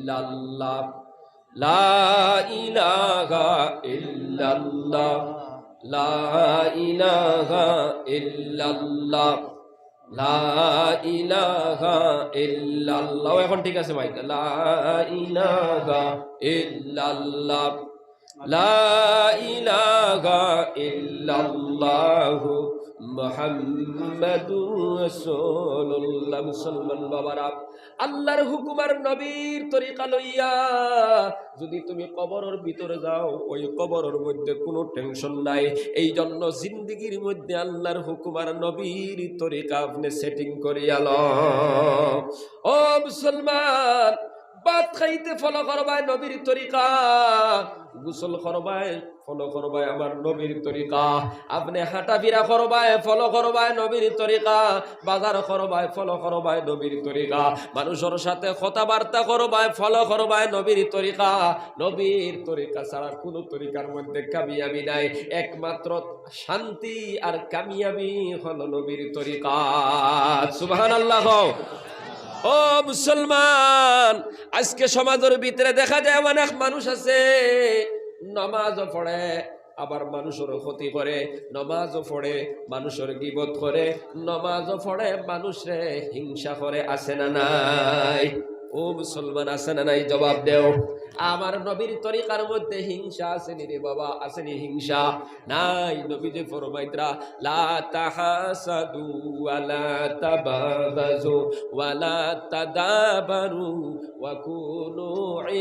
ইল্লাল্লাহ লা ইলাহা ইল্লাল্লাহ লা ইলাহা ইল্লাল্লাহ লা ইলাহা ইল্লাল্লাহ। এখন ঠিক আছে ভাই, লা ইলাহা ইল্লাল্লাহ লা ইলাহা ইল্লাল্লাহ মুহাম্মাদুর রাসূলুল্লাহ। মুসলমান বাবারা, আল্লাহর হুকুম আর নবীর তরিকা লইয়া যদি তুমি কবরের ভিতরে যাও, ওই কবরের মধ্যে কোনো টেনশন নাই। এই জন্য জিন্দেগির মধ্যে আল্লাহর হুকুম আর নবীর তরিকা আপনি সেটিং করিয়া লও। ও মুসলমান, ভাত খাইতে ফলো করবায় নবীর তরিকা, গোসল করবায় ফলো করবায় আমার নবীর তরিকা, আপনি হাঁটাফিরা করবায় ফলো করবায় নবীর তরিকা, বাজার করবায় ফলো করবায় নবীর তরিকা, মানুষের সাথে কথাবার্তা করবায় ফলো করবায় নবীর তরিকা। নবীর তরিকা ছাড়া কোনো তরিকার মধ্যে কামিয়াবি নাই। একমাত্র শান্তি আর কামিয়াবি হলো নবীর তরিকা। সুবহানাল্লাহ। ও মুসলমান, আজকে সমাজের ভিতরে দেখা যায় অনেক মানুষ আছে নামাজও পড়ে আবার মানুষের ক্ষতি করে, নামাজও পড়ে মানুষের গীবত করে, নামাজও পড়ে মানুষে হিংসা করে। আছে না নাই? ও মুসলমান, আছে না নাই? জবাব দেও। আমার নবীর তরিকার মধ্যে হিংসা আসেনি রে বাবা, আসেনি হিংসা? নাই। নবী যে ফরমাইতরা লা তাহাসাদু ওয়ালা তাবাগাজু ওয়ালা তাদাবারু ওয়া কুনু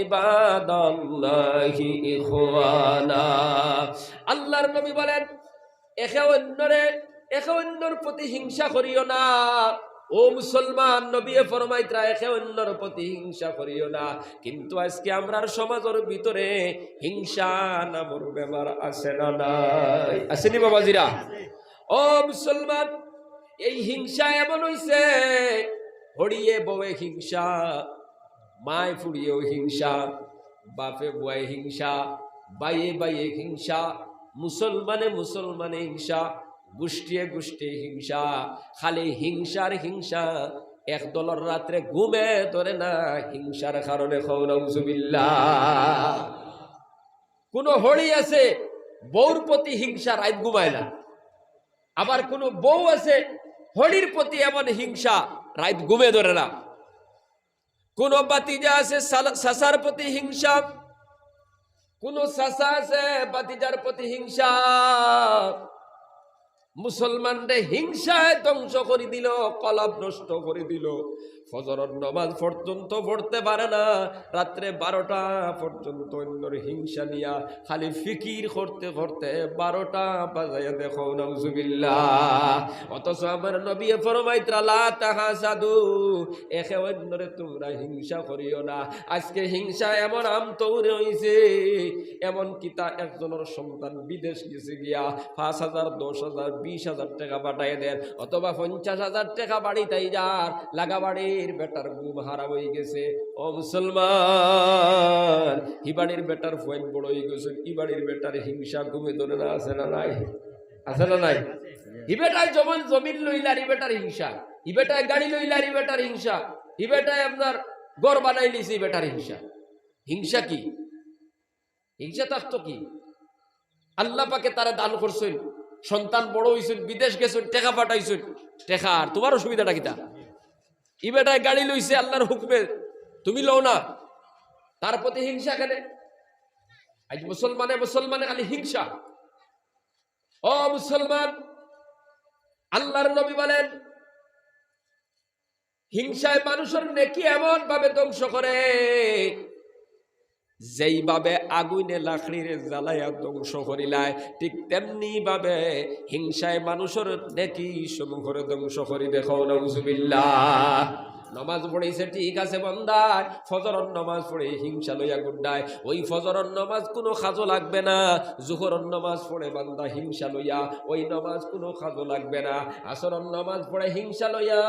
ইবাদাল্লাহি ইখওয়ানা। আল্লাহর নবী বলেন, একে অন্যের প্রতি হিংসা করিও না। ও মুসলমান, নবী ফরমাইতরা একে অন্যের প্রতি হিংসা করিও না। কিন্তু আজকে আমরার সমাজের ভিতরে হিংসা নামের ব্যাপার আছে না নাই? আসেনি বাবাজিরা? ও মুসলমান, এই হিংসা এমন হইছে, হড়িয়ে বউয়ে হিংসা, মায় ফুড়িয়েও হিংসা, বাপে বুয়ায় হিংসা, বাইয়ে বাইয়ে হিংসা, মুসলমানে হিংসা, গোষ্ঠীয়ে গোষ্ঠী হিংসা, খালি হিংসার হিংসা। এক দলের রাত্রে ঘুমে ধরে না হিংসার কারণে। নাউজুবিল্লাহ। কোন হড়ি আছে বউর প্রতি হিংসা, রাত ঘুমায় না। আবার কোন বউ আছে হড়ির প্রতি এমন হিংসা, রাত ঘুমে ধরে না। কোন বাতিজা আছে সাসার প্রতি হিংসা, কোন সাসা আছে বাতিজার প্রতি হিংসা। মুসলমানরে হিংসায় ধ্বংস করে দিল, কলব নষ্ট করে দিল। ফজরের নামাজ পর্যন্ত পড়তে পারে না, রাত্রে 12টা পর্যন্ত অন্যর হিংসা নিয়া খালি ফিকির করতে করতে 12টা বাজাইয়া। দেখো নাউজুবিল্লাহ। অথচ আমার নবী ফরমাইতরা লা তাহাসাদু, একে অন্যরে তোমরা হিংসা করিও না। আজকে হিংসা এমন আমতৌরে হইছে, এমন কিতা একজনের সন্তান বিদেশ গেছে গিয়া 5,000 10,000 20,000 টাকা পাঠাই দেন, অথবা 50,000 টাকা বাড়িতেই যার লাগা বাড়ির বেটার ঘুম হারাম হয়ে গেছে। ও মুসলমান, ই বাড়ির বেটার ফয়েন বড় হয়ে গেছে, ই বাড়ির বেটার হিংসা ঘুমে ধরে না। আছে না নাই? আছে না নাই? ই বেটায় জমিন লইলার ই বেটার হিংসা, ই বেটায় গাড়ি লইলার ই বেটার হিংসা, ই বেটায় আপনার ঘর বানাই লিছে ই বেটার হিংসা। হিংসা কি? হিংসা থাকতো কি? আল্লাহ পাকে তারা দান করছেন, সন্তান বড় হইছেন, বিদেশ গেছেন, টাকা পাঠাইছেন, টাকা আর তোমার অসুবিধাটা কিতা? ই বেটায় গাড়ি লইছে আল্লাহর হুকমে, তুমি লও না, তার প্রতি হিংসা কেন? আজ মুসলমানে খালি হিংসা। ও মুসলমান, আল্লাহর নবী বলেন হিংসায় মানুষের নেকি এমন ভাবে ধ্বংস করে, যেইভাবে আগুনে লাকড়িরে জ্বালাইয়া ধ্বংস করিলায়, ঠিক তেমনি ভাবে হিংসায় মানুষের নেকি সমূহের ধ্বংস করি। দেখো নাউজুবিল্লাহ। নমাজ পড়েছে ঠিক আছে বন্দা, ফজরের নমাজ পড়ে হিংসা লইয়া গুড্ডায়, ওই ফজরের নমাজ কোনো কাজও লাগবে না। জোহরের নমাজ পড়ে বান্দা হিংসা লইয়া, ওই নমাজ কোনো কাজও লাগবে না। আসরের নমাজ পড়ে হিংসা লইয়া,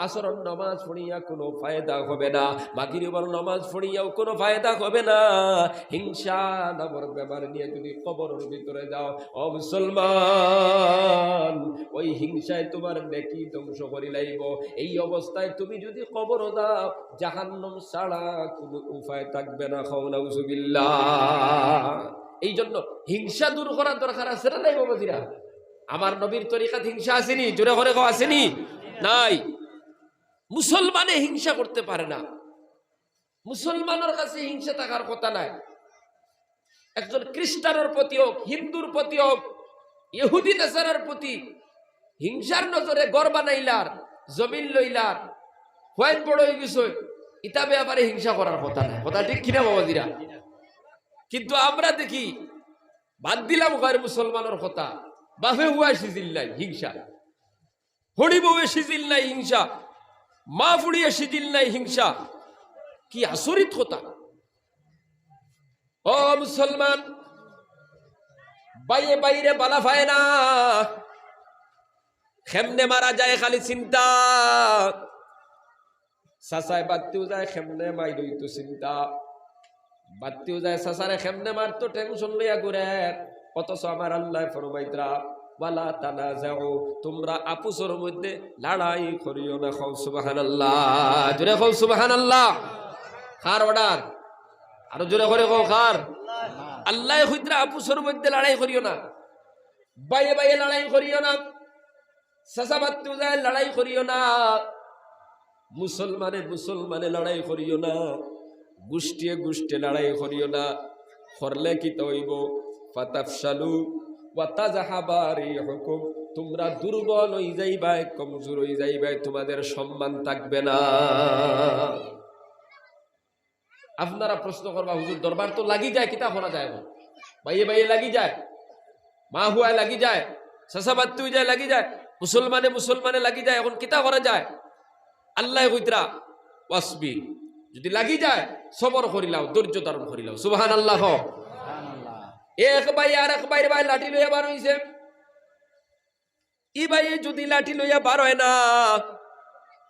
আসরের নমাজ পড়িয়া কোনো ফায়দা হবে না। মাগরিবের নমাজ পড়িয়াও কোনো ফায়দা হবে না। হিংসা নামের ব্যাপার নিয়ে যদি কবরের ভিতরে যাও, ও মুসলমান, ওই হিংসায় তোমার নেকি ধ্বংস করি লাইব। এই অবস্থায় তুমি যদি কবর দাও, জাহান্নাম ছাড়া কোনো উপায় থাকবে না। নাউজুবিল্লাহ। এই জন্য হিংসা দূর করার দরকার আছে না নাই বাবাজিরা? আমার নবীর তরিকাত হিংসা আসেনি? জোরে করে কেউ আসেনি? নাই। মুসলমানে হিংসা করতে পারে না, মুসলমানের কাছে হিংসা থাকার কথা নাই। একজন খ্রিস্টানের প্রতি হোক, হিন্দুর প্রতি হোক, ইহুদি নাসারার প্রতি হিংসার নজরে গড় বানাইলার, জমিন লইলার, হোয়াইট বড় হয়ে গেছে, ইতা ব্যাপারে হিংসা করার কথা নাই। কথা ঠিক কিনা বাবাজিরা? কিন্তু আমরা দেখি বাদ দিলাম গয়ের মুসলমানের কথা, বাফে হুয়া সিজিল নাই হিংসা, হরি বউয়ে সিজিল নাই হিংসা, মা ফুড়িয়ে সিজিল নাই হিংসা। কি আচরিত কথা! ও মুসলমান, বাইরে বাইরে বালা পায় না, খেমনে মারা যায় খালি চিন্তা, সাসায় বাড়তেও যায় খেমনে মাই দইতো চিন্তা, বাড়তেও যায় সাসারে খেমনে মারতো টেনশন লইয়া ঘুরে। অথচ আমার আল্লাহ ফরমাইতরা ওয়ালা তানাজাউ, তোমরা আপুসের মধ্যে লড়াই করিও না। খাও সুবহানাল্লাহ, জোরে খাও সুবহানাল্লাহ। কার অর্ডার? আরো জোরে করে খাও কার? আল্লাহ কইতরা আপুসের মধ্যে লড়াই করিও না, বাইয়ে বাইয়ে লড়াই করিও না, সাসা বাড়তেও যায় লড়াই করিও না, মুসলমানে মুসলমানে লড়াই করিও না, গোষ্ঠীয়ে গোষ্ঠী লড়াই করিও না। করলে কি তৈব? ফাতাফশালু ওয়া তাযহাবা রিহুকুম, তোমরা দুর্বল হয়ে যাইবা, কমজোর হয়ে যাইবা, তোমাদের সম্মান থাকবে না। আপনারা প্রশ্ন করবা, হুজুর দরবার তো লাগি যায়, কিতা করা যায় না? বাইয়ে বাইয়ে লাগি যায়, মা হুয়ায় লাগি যায়, সাসাবাত্তি হয়ে যায় লাগি যায়, মুসলমানে মুসলমানে লাগি যায়, এখন কিতা করা যায়? আল্লাহ কইতরা ওয়াসবি, যদি লাগি যায় সবর করিলাও, ধৈর্য ধারণ করিলাও। সুবহানাল্লাহ। এক ভাই আর এক ভাইয়ের ভাই লাঠি লইয়া বার হইছে, ই ভাই যদি লাঠি লইয়া বার হয় না,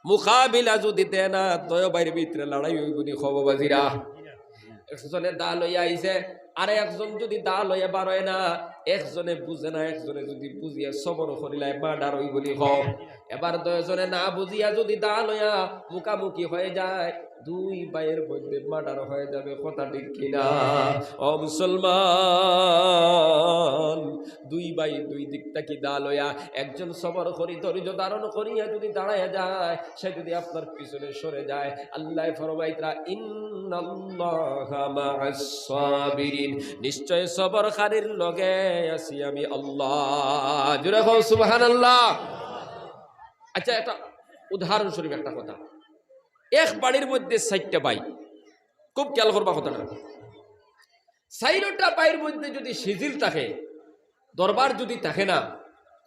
মুকাবিলা যদি দেয় না, তয় ভাইয়ের ভিতরে লড়াই হইব নি খববাজিরা? একজনে দা লইয়া আইছে, আরে একজন যদি দা লইয়া বার হয় না, একজনে বুঝে না, একজনে যদি বুঝিয়া সবর করিলাই মার্ডার হইব নি খ। এবার দুইজনে না বুঝিয়া যদি দা লইয়া মুখামুখি হয়ে যায়, দুই ভাইয়ের মধ্যে মার্ডার হয়ে যাবে। কথা ঠিক কিনা? ও মুসলমান, দুই ভাই দুই দিক থেকে দা লইয়া, একজন সবর করি ধৈর্য ধারণ করিয়া যদি দাঁড়াইয়া যায়, সে যদি আপনার পিছনে সরে যায়, আল্লাহ ফরমাইতরা ইন্নাল্লাহা মা'আস সাবিরিন, নিশ্চয় সবরকারীর লগে আছি আমি আল্লাহ। জোরে কও সুবহানাল্লাহ। আচ্ছা, একটা উদাহরণস্বরূপ একটা কথা, এক বাড়ির মধ্যে 4টা ভাই, খুব খেয়াল করবা কথাটা, 4টা ভাইয়ের মধ্যে যদি সিজিল থাকে, দরবার যদি থাকে না,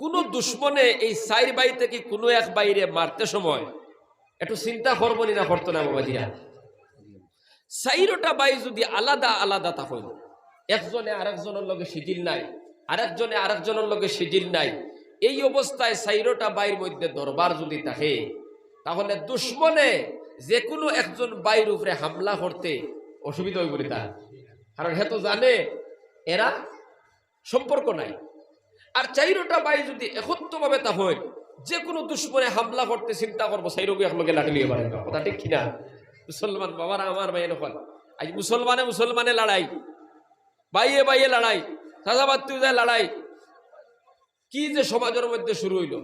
কোনো দুশ্মনে এই 4 ভাই থেকে কোনো এক বাইরে মারতে সময় একটু চিন্তা করবো না করতো না বাবাজিরা? 4টা ভাই যদি আলাদা আলাদা থাকে, একজনে আরেকজনের লগে সিজিল নাই, আরেকজনে আরেকজনের লগে সিজিল নাই, এই অবস্থায় 4টা ভাইয়ের মধ্যে দরবার যদি থাকে, তাহলে দুশ্মনে যে কোনো একজন ভাইয়ের উপরে হামলা করতে অসুবিধা হইব না তার, কারণ হে তো জানে এরা সম্পর্ক নাই। আর 4টা ভাই যদি একত্রভাবে তা হয়, যে কোনো দুশ্মনে হামলা করতে চিন্তা করবো 4 একলগে লাঠি লিয়ে পারে। কথা ঠিক কিনা? মুসলমান বাবারা আমার ভাই, এখন আজ মুসলমানে মুসলমানে লড়াই, বাইয়ে বাইয়ে লড়াই, সাজাবাত্তি যায় লড়াই, কি যে সমাজের মধ্যে শুরু হইল।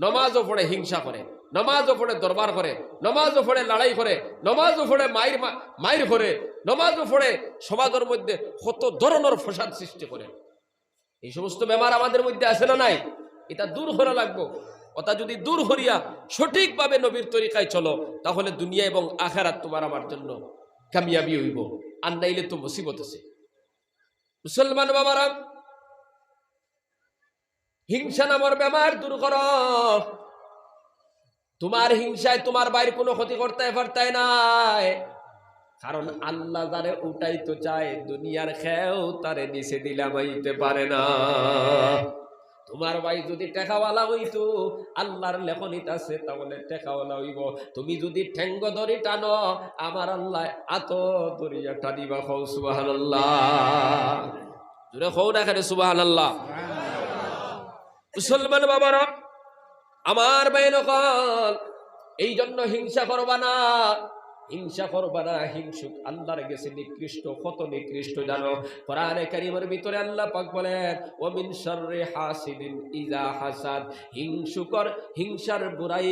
নমাজও পড়ে হিংসা করে, নমাজও পড়ে দরবার করে, নমাজও পড়ে লড়াই করে, নমাজও পড়ে মাইর করে, নমাজও পড়ে সমাজের মধ্যে কত ধরনের ফসাদ সৃষ্টি করে। এই সমস্ত বেমার আমাদের মধ্যে আছে না নাই? এটা দূর করা লাগবো। ওটা যদি দূর করিয়া সঠিকভাবে নবীর তরিকায় চলো, তাহলে দুনিয়া এবং আখিরাত তোমার আমার জন্য কামিয়াবি হইব, আর নাইলে তো মুসিবত আছে। মুসলমান বাবারা, হিংসা নামের বেমার দূর করো। তোমার হিংসায় তোমার বাইরে কোনো ক্ষতি করতে পারতাই নাই, কারণ আল্লাহ যারে উঠাইতে চায় দুনিয়ার খেও তারে নিচে দিলামাইতে পারে না। তোমার ভাই যদি টেকাওয়ালা হইতো, আল্লাহর লেখনিত আছে, তাহলে টেকাওয়ালা হইব। তুমি যদি ঠেঙ্গ ধরি টানো, আমার আল্লাহ আত ধরিয়া টানিবা। খাও সুবহানাল্লাহ, জোরে খাও না খারে সুবহানাল্লাহ। মুসলমান বাবারা আমার ভাই নকল, এই জন্য হিংসা করবা না, হিংসা করবা না। হিংসুক আল্লাহর কাছে নিকৃষ্ট, কত নিকৃষ্ট জানো? কোরআনে কারীমের ভিতরে আল্লাহ পাক বলেন ওয়া মিন শাররি হাসিদিন ইযা হাসাদ, হিংসুকর হিংসার বুরাই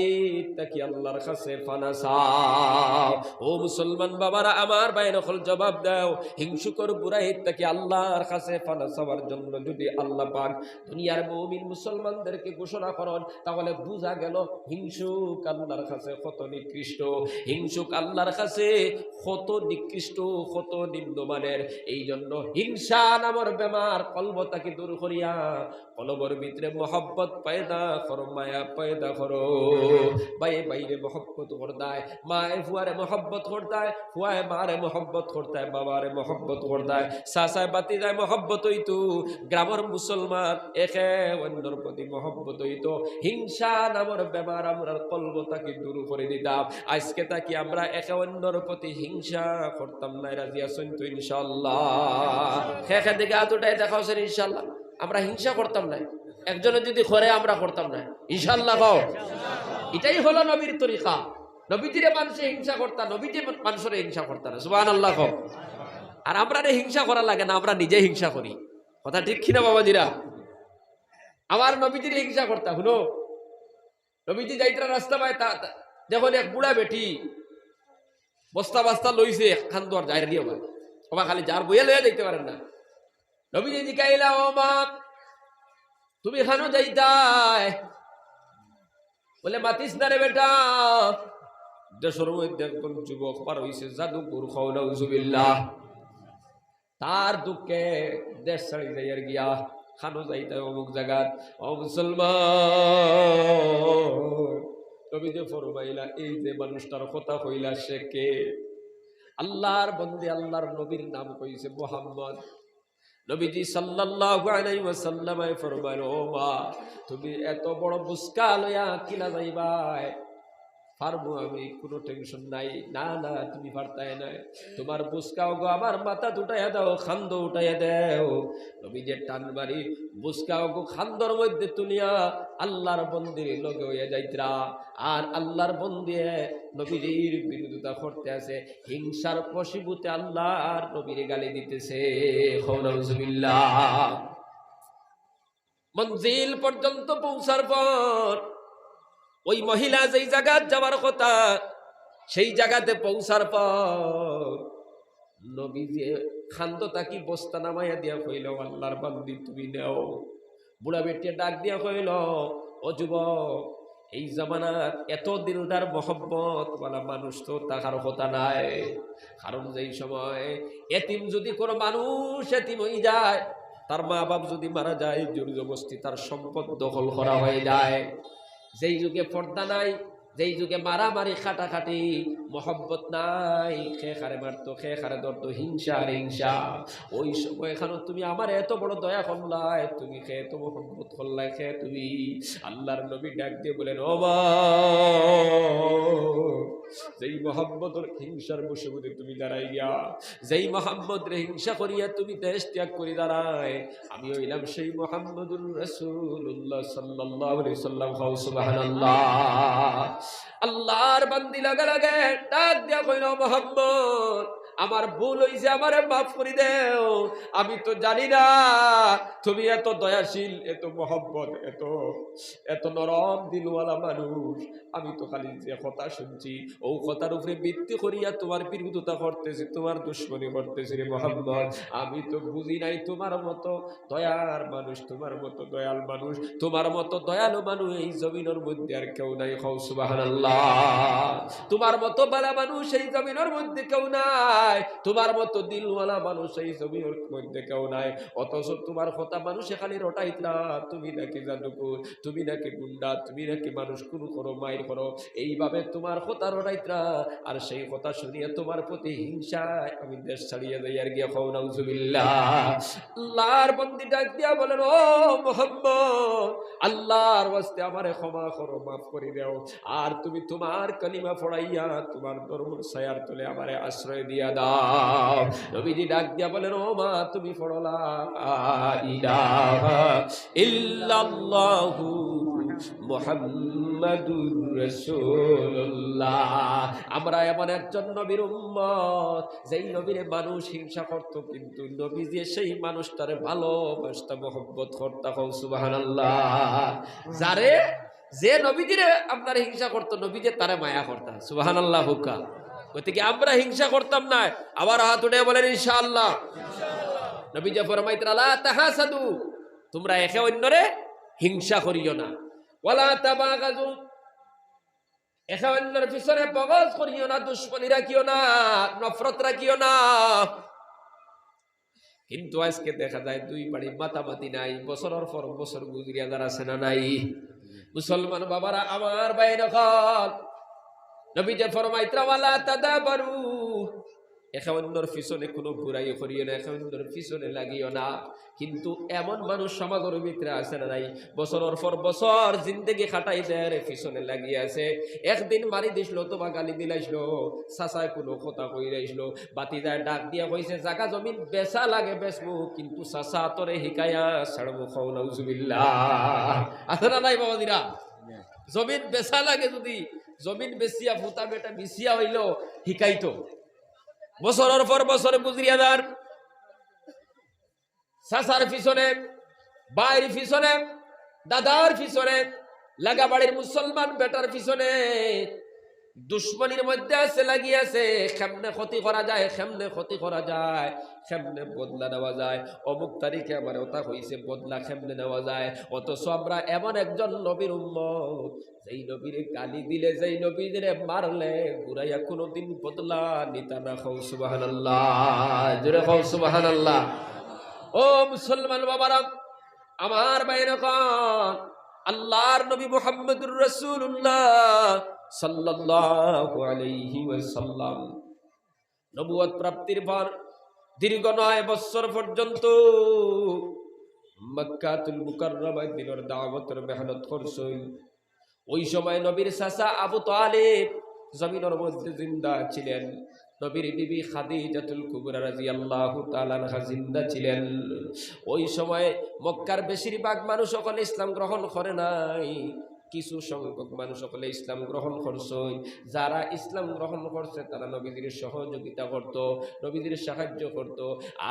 থেকে আল্লাহর কাছে পানা চাও। ও মুসলমান বাবারা আমার ভাইয়েরা হল জবাব দাও, হিংসুকর বুরাই থেকে আল্লাহর কাছে পানা চাওয়ার জন্য যদি আল্লাহ পাক দুনিয়ার মুমিন মুসলমানদেরকে ঘোষণা করেন, তাহলে বোঝা গেল হিংসুক আল্লাহর কাছে কত নিকৃষ্ট, হিংসুক আল্লাহর কাছে কত নিকৃষ্ট, কত নিম্নমানের। এই জন্য হিংসা নামের বেমার কলবটাকে দূর করিয়া কলবর ভিতরে মহব্বত পয়দা করো, মায়া পয়দা করো। বাইরে বাইরে মহব্বত করতায়, মায়ে ফুয়ারে মহব্বত করতায়, ফুয়ায় মারে মহব্বত করতায়, বাবারে মহব্বত করতায়, সাসায় বাতি যায় মহব্বত হইতো, গ্রামের মুসলমান একে অন্যর প্রতি মহব্বত হইতো। হিংসা নামের বেমার আমরা কলবটাকে দূর করে দিতাম। আজকে তাকি আমরা একে অন্যর প্রতি হিংসা করতাম না। রাজি আছেন তো ইনশাআল্লাহ? খেখে দিকে এতটাই দেখা হচ্ছে ইনশাআল্লাহ আমরা হিংসা করতাম না। একজনে যদি করে আমরা করতাম না ইনশাআল্লাহ। কও এটাই হলো নবীর তরিকা। নবীজিরে মানুষে হিংসা করতা, নবীজি মানুষের হিংসা করতা না। সুবহানাল্লাহ। কও আর আমরা হিংসা করা লাগে না, আমরা নিজে হিংসা করি। কথা ঠিক কিনা বাবাজিরা? আমার নবীজির হিংসা করতা। শুনো, নবীজি যাইতরা রাস্তা পায়, দেখুন এক বুড়া বেটি বস্তা বস্তা লইছে খান দোয়ার যাই দিয়ে ওবা খালি যার বইয়া লইয়া যাইতে পারেন না। নবীজি জিকাইলা ও মা তুমি খানো যাইতাই? বলে মাতিস না রে বেটা। দেশের মধ্যে একজন যুবক পার হইছে জাদুঘর খাও নাউজুবিল্লাহ, তার দুঃখে দেশ ছাড়ি যাইয়ার গিয়া খানো যাইতে অমুক জায়গাত। ও মুসলমান, তুমি যে ফরমাইলা এই যে মানুষটার কথা কইলা সে কে? আল্লাহর বন্দে, আল্লাহর নবীর নাম কইছে মুহাম্মদ। নবীজি সাল্লাল্লাহু আলাইহি ওয়াসাল্লাম ফরমাইল ও মা তুমি এত বড় বুসকা লইয়া কিলা যাইবাই? পারবো আমি, কোনো টেনশন নাই। না না তুমি পারতাই না, তোমার বুসকাও গো আমার মাথা উঠাইয়া দাও, খান্দ উঠাইয়া দাও। নবী যে টান মারি বুসকাও গো খান্দর মধ্যে তুলিয়া আল্লাহর বন্দির লগে হইয়া যাইতরা। আর আল্লাহর বন্দে নবীর বিরোধিতা করতে আছে, হিংসার বশীভূতে আল্লাহ আর নবীর গালি দিতেছে। নাউজুবিল্লাহ। মঞ্জিল পর্যন্ত পৌঁছার পর ওই মহিলা যেই জায়গা যাওয়ার কথা, সেই জায়গাতে পৌঁছার পর নবীজি খান্দ তাকি বস্তা নামাইয়া দিয়া কইল আল্লাহর বান্দি তুমি নেও। বুড়া বেটিয়া ডাক দিয়া কইল ও যুবক, এই জামানার এত দিলদার মহব্বত ওয়ালা মানুষ তো তাকার কথা নাই। কারণ যেই সময় এতিম যদি কোনো মানুষ এতিম হয়ে যায়, তার মা বাপ যদি মারা যায়, জোর জবরদস্তি তার সম্পদ দখল করা হয়ে যায়। যেই যুগে পর্দা নাই, যেই যুগে মারামারি খাটাখাটি, মহব্বত নাই, খে খারে মারতো, খে খারে ধরতো, হিংসা আর হিংসা। ওই সময় এখানে তুমি আমার এত বড় দয়া করলাই, তুমি খে এত মহব্বত করলাই, খে তুমি। আল্লাহর নবী ডাক দিয়ে বলেন ও মা, যেই মহব্বতের হিংসার বশীভূতে তুমি দাঁড়াই গিয়া, যেই মোহাম্মদ রে হিংসা করিয়া তুমি দেশ ত্যাগ করি দাঁড়ায়, আমি হইলাম সেই মুহাম্মদুর রাসূলুল্লাহ সাল্লাল্লাহু আলাইহি সাল্লাম। সুবহানাল্লাহ। আল্লাহর বান্দি লাগা লাগে ডাক দিয়া কইল মুহাম্মদ আমার ভুল হইছে, আমারে মাফ করে দেও। আমি তো জানি না তুমি এত দয়াশীল, এত মহব্বত, এত এত নরম দিলওয়ালা মানুষ। আমি তো খালি যে কথা শুনছি ও কথার উপরে ভিত্তি করিয়া তোমার বিরোধিতা করতেছি, তোমার দুশ্মনী করতেছি রে মুহাম্মদ। আমি তো বুঝি নাই তোমার মতো দয়ার মানুষ, তোমার মতো দয়াল মানুষ, তোমার মতো দয়ালু মানুষ এই জমিনের মধ্যে আর কেউ নাই। খাও সুবহানাল্লাহ। তোমার মতো বালা মানুষ এই জমিনের মধ্যে কেউ নাই, তোমার মতো দিলওয়ালা মানুষ এই জমিনের মধ্যে কেউ নাই। অথচ তোমার কথা মানুষে খালি রটাইতরা, তুমি নাকি জাদুকর, তুমি নাকি গুন্ডা, তুমি নাকি মানুষ খুন করো, মাইর করো, এইভাবে তোমার কথা রটাইতরা। আর সেই কথা শুনিয়ে তোমার প্রতি হিংসায় আমি দেশ ছাড়িয়ে যাই আর গিয়া। খাও নাউজুবিল্লাহ। আল্লাহর বন্দি ডাক দিয়া বলেন ও মুহাম্মদ, আল্লাহর ওয়াস্তে আমারে ক্ষমা করো, মাফ করে দাও। আর তুমি তোমার কালিমা পড়াইয়া তোমার ধর্মের ছায়ার তলে আমারে আশ্রয় দিয়া দাও। নবীজি ডাক দিয়া বলেন ও মা তুমি পড়ো লা ইলাহা ইল্লাল্লাহু মুহাম্মাদুর রাসূলুল্লাহ। আমরা এমন একজন নবীর উম্মত, যেই নবীরে মানুষ হিংসা করত, কিন্তু নবী যে সেই মানুষটারে ভালোবাসতা, মহব্বত করতা। সুবহানাল্লাহ। যারে যে নবীজিরে আপনার হিংসা করতো, নবীজে তারে মায়া করতা। সুবহানাল্লাহ। হুকা গতিকে আমরা হিংসা করতাম না। আবার হাত উঠে বলেন ইনশাআল্লাহ। নবী যে ফরমাইতেন লা তাহাসাদু, তোমরা একে অন্যরে হিংসা করিও না। ওয়ালা তাবাগাজু, একে অন্যের পিছনে বগজ করিও না, দুশমনী রাখিও না, নফরত রাখিও না। কিন্তু আজকে দেখা যায় দুই বাড়ি মাতামাতি নাই, বছরের পর বছর গুজরিয়া যারা সেনা নাই। মুসলমান বাবারা আমার বাইরে খান, নবী যে ফরমাইতেন ওয়ালা তাদাবারু, একে অন্যের পিছনে কোনো বুরাই করিও না, একে অন্যের পিছনে লাগিও না। কিন্তু এমন মানুষ সমাজের ভিতরে আছে না নাই, বছরের পর বছর জিন্দেগি খাটাই দেয় পিছনে লাগিয়ে আছে। একদিন মারি দিছিল তোমা গালি দিলাইছিল, চাচায় কোনো কথা কইরাইছিল, বাতি যায় ডাক দিয়া কইছে জাগা জমিন বেচা লাগে বেচমু, কিন্তু চাচা তোরে শিকাইয়া ছাড়বো। খাও নাউজুবিল্লাহ। আছে না নাই বাবাজিরা? জমিন বেচা লাগে, যদি জমিন বেচিয়া ফুটা বেটা বিছিয়া হইল শিকাইতো। বছরের পর বছর গুজরিয়াদার চাচার পিছনে, ভাইয়ের পিছনে, দাদার পিছনে, লাগা বাড়ির মুসলমান বেটার পিছনে দুশ্মনীর মধ্যে আছে লাগিয়েছে। কেমনে ক্ষতি করা যায়, কেমনে ক্ষতি করা যায়, কেমনে বদলা নেওয়া যায়। অমুক তারিখে আমার ওটা হয়েছে, বদলা কেমনে নেওয়া যায়। অথচ আমরা এমন একজন নবীর উম্মত, যেই নবীরে গালি দিলে, যেই নবীরে মারলে ঘুরাইয়া কোনোদিন বদলা নিতা না। খাও সুবহানাল্লাহ, জোরে খাও সুবহানাল্লাহ। ও মুসলমান বাবারা আমার বাইরে কান, আল্লাহর নবী মুহাম্মদুর রাসূলুল্লাহ সাল্লাল্লাহু আলাইহি ওয়াসাল্লাম নবুয়ত প্রাপ্তির পর দীর্ঘ 9 বছর পর্যন্ত মক্কাতুল মুকাররমায় দিনের দাওয়াতের মেহনত করছেন। ওই সময় নবীর চাচা আবু তালিব জমিনের মধ্যে জিন্দা ছিলেন। নবীর বিবি খাদিজাতুল কুবরা রাদিয়াল্লাহু তাআলা আনহা জিন্দা ছিলেন। ওই সময় মক্কার বেশিরভাগ মানুষ সকল ইসলাম গ্রহণ করে নাই, কিছু সংখ্যক মানুষ সকলে ইসলাম গ্রহণ করছে। যারা ইসলাম গ্রহণ করছে তারা নবীজির সহযোগিতা করত, নবীজির সাহায্য করত।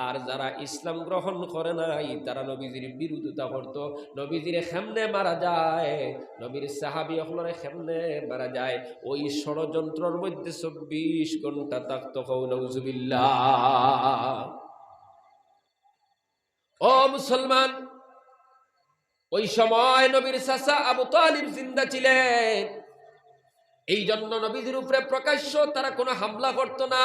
আর যারা ইসলাম গ্রহণ করে নাই তারা নবীজির বিরোধিতা করত। নবীজির কেমনে মারা যায়, নবীর সাহাবী হলরে কেমনে মারা যায়, ওই ষড়যন্ত্রের মধ্যে 24 ঘন্টা থাকতো। নাউজুবিল্লাহ। ও মুসলমান, ওই সময় নবীর চাচা আবু তালিব জিন্দা ছিলেন। এই জন্য নবীজির উপরে প্রকাশ্য তারা কোনো হামলা করত না।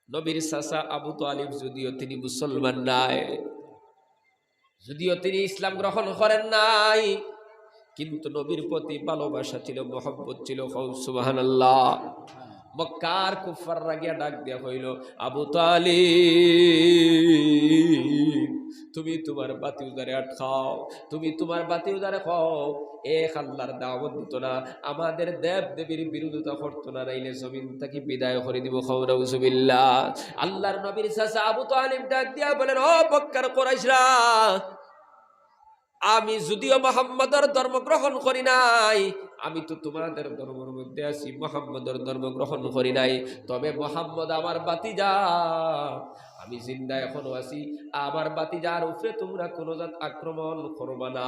নবীর চাচা আবু তালিব যদিও তিনি মুসলমান নাই, যদিও তিনি ইসলাম গ্রহণ করেন নাই, কিন্তু নবীর প্রতি ভালোবাসা ছিল, মহব্বত ছিল। সুবহানাল্লাহ। মক্কার কুফাররা গিয়া ডাক দিয়া হইল, আবু তালিব তুমি তোমার বাতি উজারে আটকাও, তুমি তোমার বাতি উজারে খাও। এক আল্লাহর দাওয়াত দিত না, আমাদের দেব দেবীর বিরোধিতা করতো না, নাইলে জমিন থেকে বিদায় করে দিব। খাও নাউজুবিল্লাহ। আল্লাহর নবীর চাচা আবু তালিব ডাক দিয়া বলেন, ও মক্কার কুরাইশরা, আমি যদিও মুহাম্মদের ধর্ম গ্রহণ করি নাই, আমি তো তোমাদের ধর্মের মধ্যে আছি, মুহাম্মদের ধর্ম গ্রহণ করি নাই, তবে মুহাম্মদ আমার বাতিজা, আমি জিন্দা এখনো আছি, আমার বাতিজার উপরে তোমরা কোনো জাত আক্রমণ করবা না।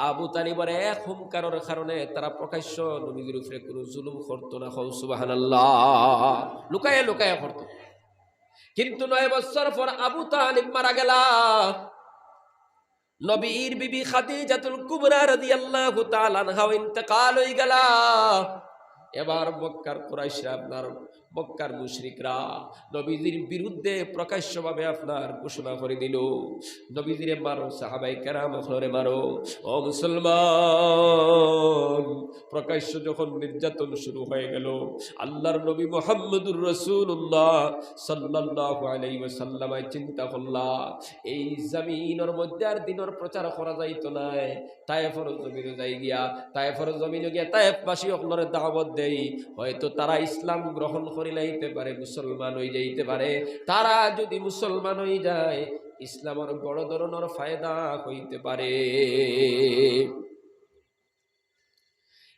আবু তালিবের এক হুঙ্কারের কারণে তারা প্রকাশ্য নবীর উপরে কোনো জুলুম করতো না। সুবহানাল্লাহ। লুকায়ে লুকায়ে করতো। কিন্তু 9 বছর পর আবু তালিব মারা গেল। নবীর বিবি খাদিজাতুল কুবরা রাদিয়াল্লাহু তাআলা আনহা ইন্তেকাল হয়ে গেল। এবার মক্কার কুরাইশরা, আপনার মক্কার মুশরিকরা নবীজির বিরুদ্ধে প্রকাশ্যভাবে আপনার ঘোষণা করে দিল, নবীজিরে মারো, সাহাবায়ে কেরাম ওরে মারো। ও মুসলমান, প্রকাশ্য যখন নির্যাতন শুরু হয়ে গেল, আল্লাহর নবী মুহাম্মদুর রাসূলুল্লাহ সাল্লাল্লাহু আলাইহি ওয়াসাল্লাম চিন্তা করলা, এই জমিনের মধ্যে আর দিনের প্রচার করা যাইতো না। তায়েফের জমিনে যাই গিয়া, তায়েফের জমিনে গিয়া তায়েফবাসী আপনার দাওয়াত দেই, হয়তো তারা ইসলাম গ্রহণ করে লাইতে পারে, মুসলমান হয়ে যাইতে পারে। তারা যদি মুসলমান হয়ে যায়, ইসলামের বড় ধরনের ফায়দা হইতে পারে।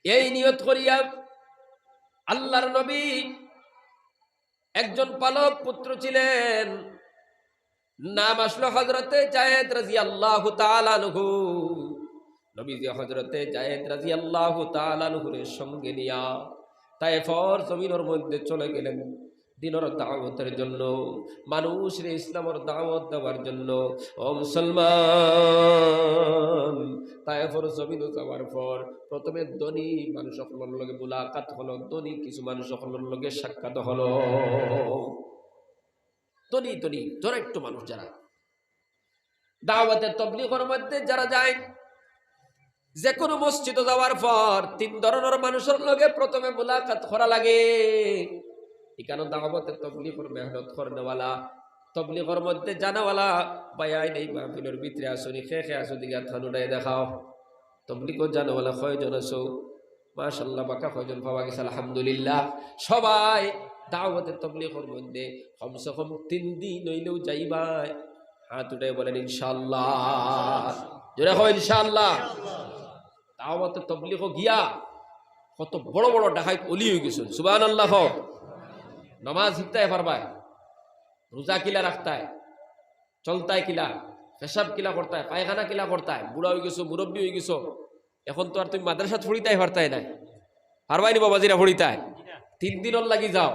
এই নিয়ত করিয়া আল্লাহর নবী একজন পালক পুত্র ছিলেন, নাম আসলো হযরতে যায়েদ রাদিয়াল্লাহু তাআলা আনহু। নবীজি হযরতে যায়েদ রাদিয়াল্লাহু তাআলা আনহুর সঙ্গে নিয়া তায়েফের জমিনের মধ্যে চলে গেলেন দিনের দাওয়াতের জন্য, মানুষের ইসলামের দাওয়াত দেওয়ার জন্য। ও মুসলমান, তায়েফের জমিনে যাওয়ার পর প্রথমে ধনী মানুষ সকলের লগে মুলাকাত হলো, ধনী কিছু মানুষ সকলের লগে সাক্ষাৎ হলো। ধনী ধনী একটু মানুষ যারা দাওয়াতের তাবলীগের মধ্যে যারা যায়, যে কোনো মসজিদে যাওয়ার পর তিন ধরনের মানুষের লগে প্রথমে মুলাকাত করা লাগে। এখানে দাওয়াতের তাবলীগের মেহনত করনেওয়ালা, তাবলীগের মধ্যে জানাওয়ালা বায়াই নেই মাহফিলের ভিতরে আসনি, খেয়ে আসো দিকে থানুটাই দেখাও। তাবলীগের জানাওয়ালা কয়জন আছো? মাশাআল্লাহ, বাঁকা কয়জন পাওয়া গেছে? আলহামদুলিল্লাহ। সবাই দাওয়াতের তাবলীগের মধ্যে কমসে কম 3 দিন হইলেও যাইবাই। হাত উঠাই বলেন ইনশাআল্লাহ। জোরে হয় ইনশাআল্লাহ। দাওয়াতের তাবলীগ গিয়া কত বড় বড় ডাকাত ওলি হয়ে গেছেন, সুবহানাল্লাহ। নামাজ শিখতায় পারবায়, রোজা কিলা রাখতায়, চলতায় কিলা, পেশাব কিলা করতায়, পায়খানা কিলা করতায়। বুড়া হয়ে গেছো, মুরব্বী হয়ে গেছো, এখন তো আর তুমি মাদ্রাসা ফুড়িতাই পারতাই নাই, পারবাই নি বাবাজিরা ফুড়িতায়। 3 দিনের লাগি যাও,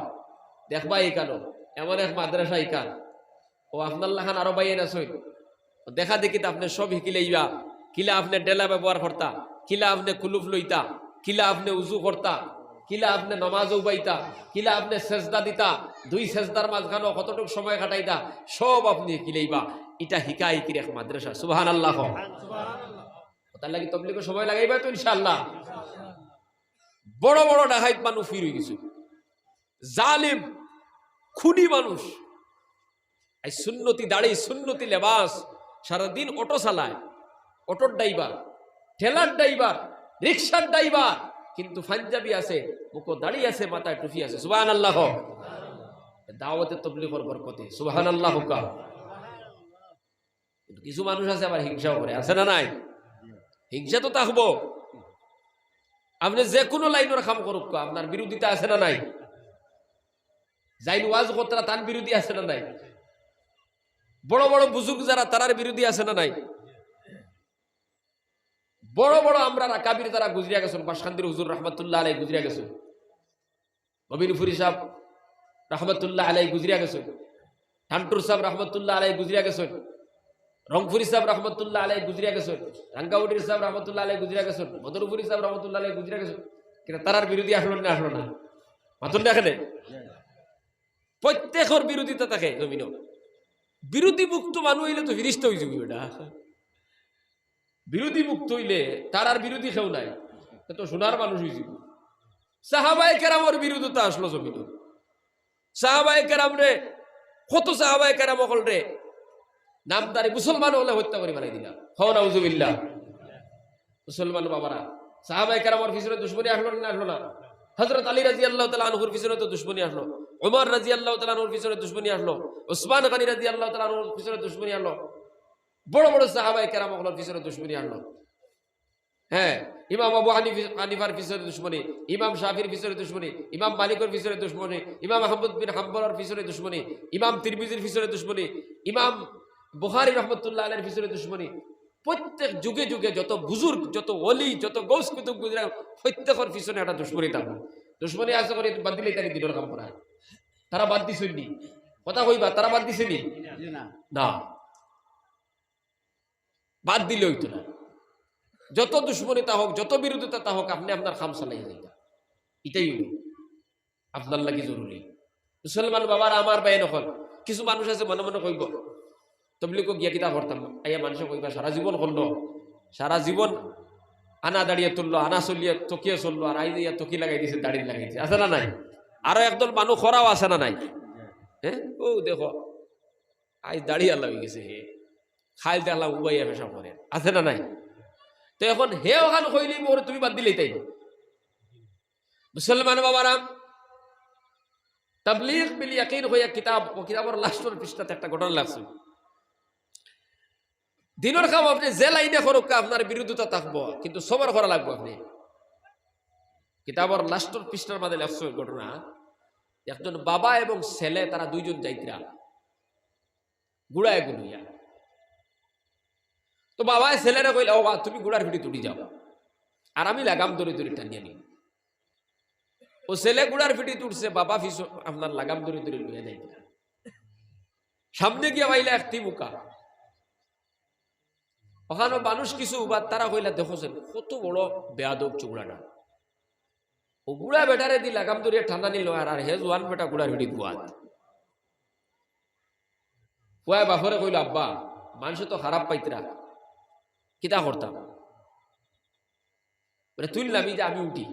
দেখবা এইখানো এমন এক মাদ্রাসা ইকান, ও আপনার লাখান আরো বাইয়ে না সই দেখা দেখি আপনি সব শিখিলেইবা। কিলা আপনি ডেলা ব্যবহার করতা, কিলা আপনি কুলুফ লইতা, কিলা আপনি উজু করতা, কিলা আপনি নমাজ উবাইতা, কিলা আপনি সেজদা দিতা, 2 সেজদার মাঝখানে কতটুকু সময় কাটাইতা, সব আপনি শিখিলেইবা। এটা হিকা হিকির এক মাদ্রাসা, সুবহানাল্লাহ। তার লাগি তাবলীগের সময় লাগাইবা তো ইনশাআল্লাহ। বড় বড় ডাকাইত মানুষ ফির হয়ে গেছে, জালিম খুনি মানুষ। এই সুন্নতি দাড়ি, সুন্নতি লেবাস, সারাদিন অটো চালায়, অটোর ড্রাইভার, ঠেলার ড্রাইভার, রিক্সার ড্রাইভার, কিন্তু পাঞ্জাবি আছে, মুখো দাড়ি আছে, মাথায় টুপি আছে, সুবহানাল্লাহ। দাওয়াতের তাবলীগের বরকতে, সুবহানাল্লাহ। কিন্তু কিছু মানুষ আছে আবার হিংসাও করে, আছে না নাই? হিংসা তো থাকবো। আপনি যে কোনো লাইনের কাম করুক, আপনার বিরোধিতা আছে না নাই? যাই ওয়াজ করতারা তার বিরোধী আছে না নাই? বড় বড় বুজুর্গ যারা তারার বিরোধী আছে না নাই? বড় বড় আমরা কাবির তারা গুজরিয়া গেছেন, বাসখান্দির হুজুর রহমতুল্লাহ আলাই গুজরিয়া গেছেন, নবীনপুরি সাহেব রহমতুল্লাহ আলাই গুজরিয়া গেছেন, ঠান্টুর সাহেব রহমতুল্লাহ আলাই গুজরিয়া গেছেন, রংপুরি সাহেব রহমতুল্লাহ আলাই গুজরিয়া গেছেন, রাঙ্গাউটির সাহেব রহমতুল্লাহ আলাই গুজরিয়া গেছেন, মদরপুরি সাহেব রহমতুল্লাহ আলাই গুজরিয়া গেছেন। কিন্তু তারার বিরোধী আসলো না, আসলো না? মাতুন দেখেন, প্রত্যেকের বিরোধিতা থাকে জমিন। বিরোধী মুক্ত মানুষ হইলে তো ফিরিস্ত হয়ে যাবি। এটা বিরোধী মুক্ত হইলে তার আর বিরোধী কেউ নাই, তো সোনার মানুষ হয়ে যাব। সাহাবায়ে কেরামের বিরোধিতা আসলো জমিন। সাহাবায়ে কেরাম রে, কত সাহাবায়ে কেরাম হল রে নামদারি মুসলমান হলে হত্যা করে বানাই দিলা। হও নাউজুবিল্লাহ। মুসলমান বাবারা, সাহাবায়ে কেরামের পিছনে দুশমনী আসলো না, আসলো না? হযরত আলী রাদিয়াল্লাহু তাআলা আনহুর পিছনে তো দুশমনী আসলো, ওমর রাদিয়াল্লাহু তাআলা আনহুর পিছনে দুশমনী আসলো, উসমান গনি রাদিয়াল্লাহু তাআলা আনহুর পিছনে দুশমনী আসলো, বড় বড় সাহাবায়ে কেরাম হলের পিছনে দুশমনী আসলো। হ্যাঁ, ইমাম আবু হানিফার পিছনে দুশমনী, ইমাম শাফির পিছনে দুশমনী, ইমাম মালিকের পিছনে দুশমনী, ইমাম আহমদ বিন হাম্বলের পিছনে দুশমনী, ইমাম তিরমিজির পিছনে দুশমনী, ইমাম বুখারী রাহমাতুল্লাহ আলাইহির পিছনে দুশমনী। প্রত্যেক যুগে যুগে যত বুজুর্গ, যত ওলি, যত গৌস কুতুব গুজরাম, প্রত্যেকের পিছনে একটা দুশমনী থাকবে। দুশমনী আছে করে বাদ দিলেই তারি দিনের কাম করা। তারা বাদ দিছেনি? কথা কইবা, তারা বাদ দিছেনি? না, বাদ দিলে হইতো না। যত দুশ্মনীতা হোক, যত বিরোধিতা তা হোক, আপনি আপনার খাম চালাই যাইতা, এটাই আপনার লাগি জরুরি। মুসলমান বাবার আমার বাইন হল কিছু মানুষ আছে মনে মনে কইব তবলিগ গিয়া কিতা করতাম, আইয়া মানুষ কইবা সারা জীবন করলো, সারা জীবন আনা দাঁড়িয়ে তুললো, আনা চলিয়ে তকিয়ে চললো, আর আই দিয়া তকি লাগাই দিছে, দাড়ি লাগাইছে, আছে না নাই? আরো একদল মানুষ খরাও আছে না নাই? হ্যাঁ, ও দেখো আই দাড়ি আল্লাহ হয়ে গেছে, হে খাইল দেখলাম উবাইয়া পেশা করে, আছে না নাই? তো এখন হে ওখানে কইলেই মোর তুমি বাদ দিলেই তাই। মুসলমান বাবারা, তাবলীগ বিল ইয়াকিন হইয়া কিতাব, ও কিতাবের লাস্টের পৃষ্ঠাতে একটা ঘটনা লাগছে। দিনের কাম আপনি যে লাইনে করুক আপনার বিরোধিতা থাকবো, কিন্তু সবার করা লাগবো। আপনি কিতাবর লাস্টের পৃষ্ঠার মাঝে লেখছ ঘটনা, একজন বাবা এবং ছেলে তারা দুইজন যাইতরা গুড়ায় গুলইয়া। তো বাবা ছেলেরা কইল, ও বা তুমি গুড়ার ভিড়ি তুলি যাও, আর আমি লাগাম দড়ি দড়ি টানিয়ে নিই। ও ছেলে গুড়ার ভিড়ি তুলছে, বাবা ফিস আপনার লাগাম দড়ি দড়ি লইয়া যাইতরা। সামনে গিয়া পাইলা একটি মুখা, ওখানে মানুষ কিছু বা তারা কইলা, দেখোছেন কত বড় বেয়াদব চুগড়াটা। ও গুড়া বেটারে দি লাগাম দড়িয়া ঠান্ডা নিল, আর হে জোয়ান বেটা গুড়ার ভিড়ি গুয়াত। কুয়ায় বাফরে কইল, আব্বা মানুষ তো খারাপ পাইতরা, কিতা করতাম? তুললাম যে আমি উঠি।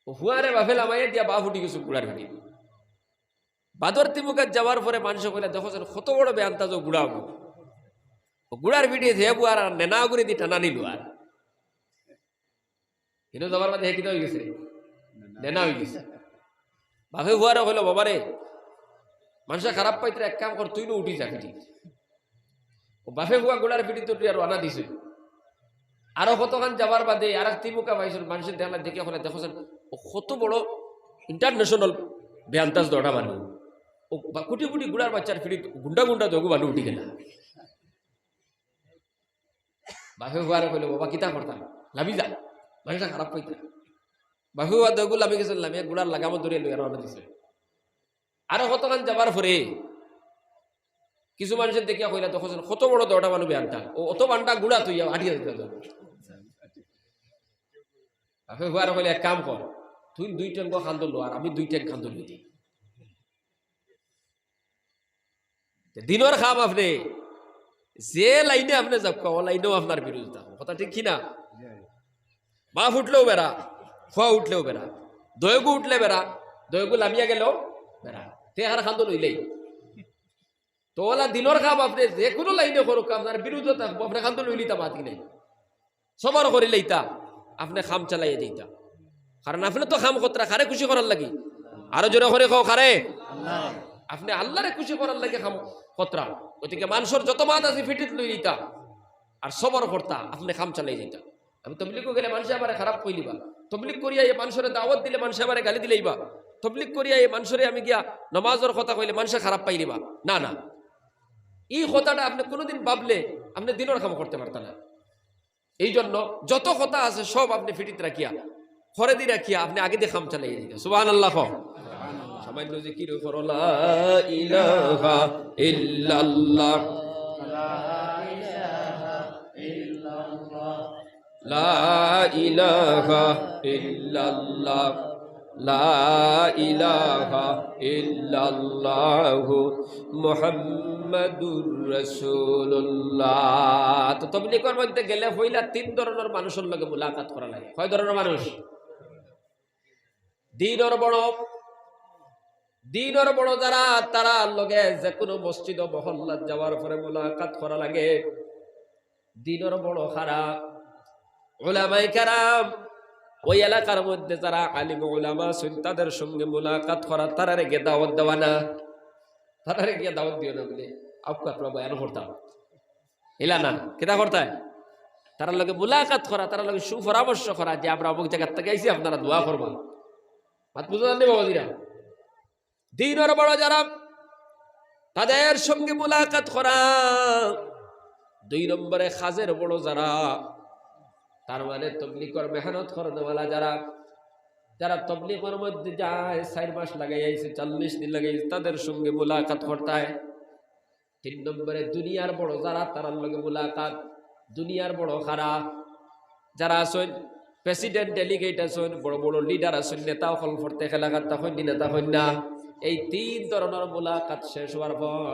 হুয়ারে বাফেল আমায় দিয়া বাপ উঠি গেছো গুড়ার ভিড়ি। বাদর তিমুকাত যাওয়ার পরে মানুষ কইলা, দেখো কত বড় বেআন্তাজ গুড়াবো। গুড়ার ভিড়ি হেবু আর নেনা গুড়ি দি টানা নিল, আর কিন্তু যাবার মাঝে হেকিতে হয়ে গেছে, নেনা হয়ে গেছে। বাপে হুয়ারে কইল, বাবারে মানুষের খারাপ পাইতে এক কাম কর, তুই নো উঠি যা ফিটি। বাপে হুয়া গুড়ার ভিড়ি তো আর আনা দিছে। আরো কতক্ষণ যাবার বাদে আর এক তিমুকা পাইছেন, মানুষের দেখলা দেখে হলে দেখছেন কত বড় ইন্টারন্যাশনাল বেআন্তাজ দড়া মানুষ। ও কোটি কোটি গুড়ার বাচ্চার ফিরি গুন্ডা গুন্ডা দগু মানুষ উঠি গেল। বাপে হুয়ারে কইল, বাবা কিতা করতাম? লাভি যা, মানুষটা খারাপ পাইতে। বাপে হুয়া দগু লাভি গেছেন, লামিয়া গুড়ার লাগামো ধরে লইয়া রওনা দিছে। আরো কতক্ষণ যাবার পরে কিছু মানুষের দেখিয়া কইলা, তখন কত বড় দড়া মানুষ বেআন্তা, ও অত বান্ডা গুড়া তুই আটিয়া দিতে। বাপে হুয়ারে কইলে, এক কাম কর, তুই 2 ট্যাঙ্ক খান্দল আর আমি 2 ট্যাঙ্ক খান্দল দিই। দিনের খাম আপনি যে লাইনে আপনি যাব, ও লাইনেও আপনার বিরোধিতা কথা, ঠিক কিনা? বাপ উঠলেও বেড়া, খোয়া উঠলেও বেড়া, দয়গু উঠলে বেড়া, দয়গু লামিয়া গেলেও বেড়া, তে আর খান্দল হইলেই তো ওলা দিনের খাম। আপনি যে কোনো লাইনে করুক আপনার বিরোধিতা থাকবো, আপনি খান্দল হইলিতা মাতি নাই, সবার করিলে ইতা আপনি খাম চালাইয়া যাইতা। কারণ আপনি তো খাম কতরা খারে খুশি করার লাগি, আরো জোরে করে খাও খারে, আপনি আল্লাহরে খুশি করার লাগে খাম কতরা। গতিকে মানুষের যত মাত আছে ফিটিত লই দিতা, আর সবর করতা আপনি খাম চালাই যাইতা। আমি তবলিগও গেলে মানুষ আবার খারাপ কইলিবা, তবলিগ করিয়া এই মানুষের দাওয়াত দিলে মানুষ আবার গালি দিলেইবা, তবলিগ করিয়া এই মানুষের আমি গিয়া নমাজের কথা কইলে মানুষে খারাপ পাইলিবা। না না, এই কথাটা আপনি কোনোদিন ভাবলে আপনি দিনের কাম করতে পারতেন না। এই জন্য যত কথা আছে সব আপনি ফিটিত রাখিয়া খরে দি রাখিয়া আপনি আগে দিয়ে খাম চালাইয়া দিতা। সুবহানাল্লাহ। সামান্য জিকির করো, লা ইলাহা ইল্লাল্লাহ, লা ইলাহা ইল্লাল্লাহ, লা ইলাহা ইল্লাল্লাহু মুহাম্মাদুর রাসূলুল্লাহ। তো তাবলীগের মধ্যে গেলে হইলা 3 ধরনের মানুষের লগে মুলাকাত করা লাগে। কয় ধরনের মানুষ? দিনের বড় যারা, তারা লগে যে কোনো মসজিদ ও মহল্লাত যাওয়ার পরে মুলাকাত করা লাগে। দিনের বড় খারাপ উলামায়ে কেরাম, ওই এলাকার মধ্যে যারা আলিম উলামা আছেন তাদের সঙ্গে মুলাকাত করা, তারারে গিয়ে দাওয়াত দেওয়া না, তারারে গিয়ে দাওয়াত দিও না বলে আপনারা বয়ান করতাম এলা না, কেটা করতায় তারা লগে মুলাকাত করা, তারা লগে সুপরামর্শ করা যে আমরা অমুক জায়গার থেকে আইছি, আপনারা দোয়া করবা। মাত বুঝতে পারেন বাবাজিরা? দিনের বড় যারা তাদের সঙ্গে মুলাকাত করা। 2 নম্বরে খাজের বড় যারা, তার মানে তবলিগের মেহনত করনেওয়ালা যারা, যারা তবলিগের মধ্যে যায় 4 মাস লাগাই আইছে, 40 দিন লাগাই, তাদের সঙ্গে মুলাকাত করতে হয়। 3 নম্বরে দুনিয়ার বড় যারা, তার লগে মুলাকাত। দুনিয়ার বড় খারা যারা আছেন, প্রেসিডেন্ট, ডেলিগেট আছেন, বড় বড় লিডার আছেন, নেতা হল ফরতে খেলাঘাত তখন নেতা হন না। এই 3 ধরনের মুলাকাত শেষ হওয়ার পর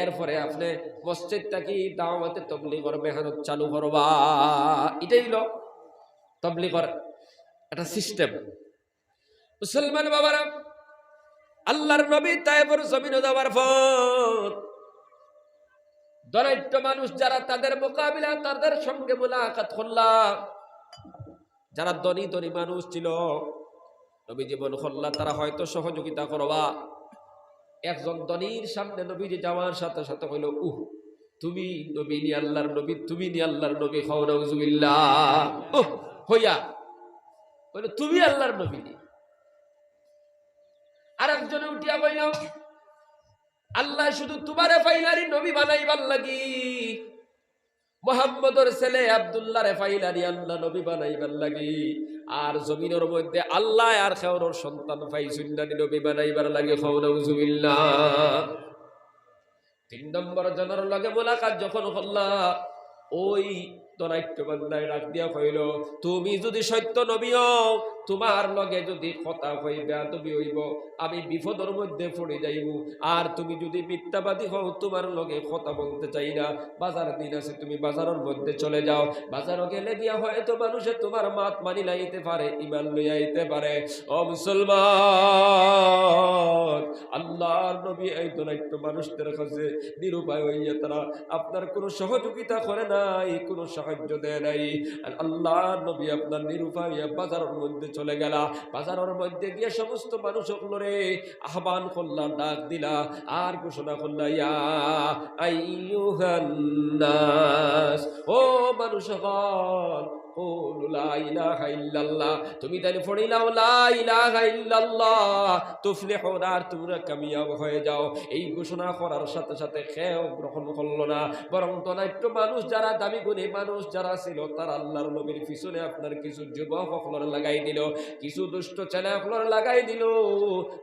এরপরে আপনি মসজিদ থাকি দাওয়াতে তবলিগের মেহনত চালু করবা। এটাই হলো তবলিগের একটা সিস্টেম। মুসলমান বাবারা, আল্লাহর নবী তায়েফের জমিনে যাওয়ার পর দরিদ্র মানুষ যারা, তাদের মোকাবিলা, তাদের সঙ্গে মুলাকাত করলাম। যারা ধনী ধনী মানুষ ছিল, নবী জীবন করলা, তারা হয়তো সহযোগিতা করবা। একজন ধনীর সামনে নবীজি যাওয়ার সাথে সাথে কইল, তুমি নবী নি আল্লাহর নবী, তুমি নি আল্লাহর নবী, খাও নাউজুবিল্লাহ। ওহ হইয়া বলে তুমি আল্লাহর নবী নি। আর একজনে উঠিয়া কইল আল্লাহ শুধু তোমারে ফাইলারি নবী বানাইবার লাগি, মুহাম্মদর ছেলে আব্দুল্লাহরে ফাইলারি আল্লাহ নবী বানাইবার লাগি, আর জমিনের মধ্যে আল্লাহ আর খেওরর সন্তান পাইছুন না নবী বানাইবার লাগে, খাও নাউজুবিল্লাহ। 3 নম্বর জনের লগে মোলাকাত যখন হল্লা, ওই দরাইত্য বান্দায় ডাক দিয়া কইল তুমি যদি সত্য নবী হও, তোমার লগে যদি কথা কই বেয়াদবি হইব, আমি বিপদের মধ্যে পড়ে যাইব। আর তুমি যদি মিথ্যাবাদী হও, তোমার লগে কথা বলতে চাই না। বাজার দিন আছে, তুমি বাজারের মধ্যে চলে যাও। বাজারও গেলে গিয়া হয়তো মানুষে তোমার মাত মানি লাইতে পারে, ইমান লইয়া আইতে পারে। ও মুসলমান, আল্লাহর নবী এই দরাইত্য মানুষদের কাছে নিরুপায় হইয়া তারা আপনার কোনো সহযোগিতা করে নাই, কোনো সাহায্য দেয় নাই। আল্লাহর নবী আপনার নিরুপায় হইয়া বাজারের মধ্যে চলে গেলা। বাজারের মধ্যে গিয়ে সমস্ত মানুষগুলোরে আহ্বান করলা, ডাক দিলা, আর ঘোষণা করলা ইয়া আইয়ুহান নাস, ও মানুষগণ, লা ইলাহা ইল্লাল্লাহ, তুমি তাই পড়িলাও লা ইলাহা ইল্লাল্লাহ তুফলিহুন, আর তোমরা কামিয়াব হয়ে যাও। এই ঘোষণা করার সাথে সাথে কেউ গ্রহণ করলো না, বরং একটু মানুষ যারা দামি গুণী মানুষ যারা ছিল, তারা আল্লাহর নবীর পিছনে আপনার কিছু যুবক হকলর লাগাই দিল, কিছু দুষ্ট ছেলে হকলর লাগাই দিল।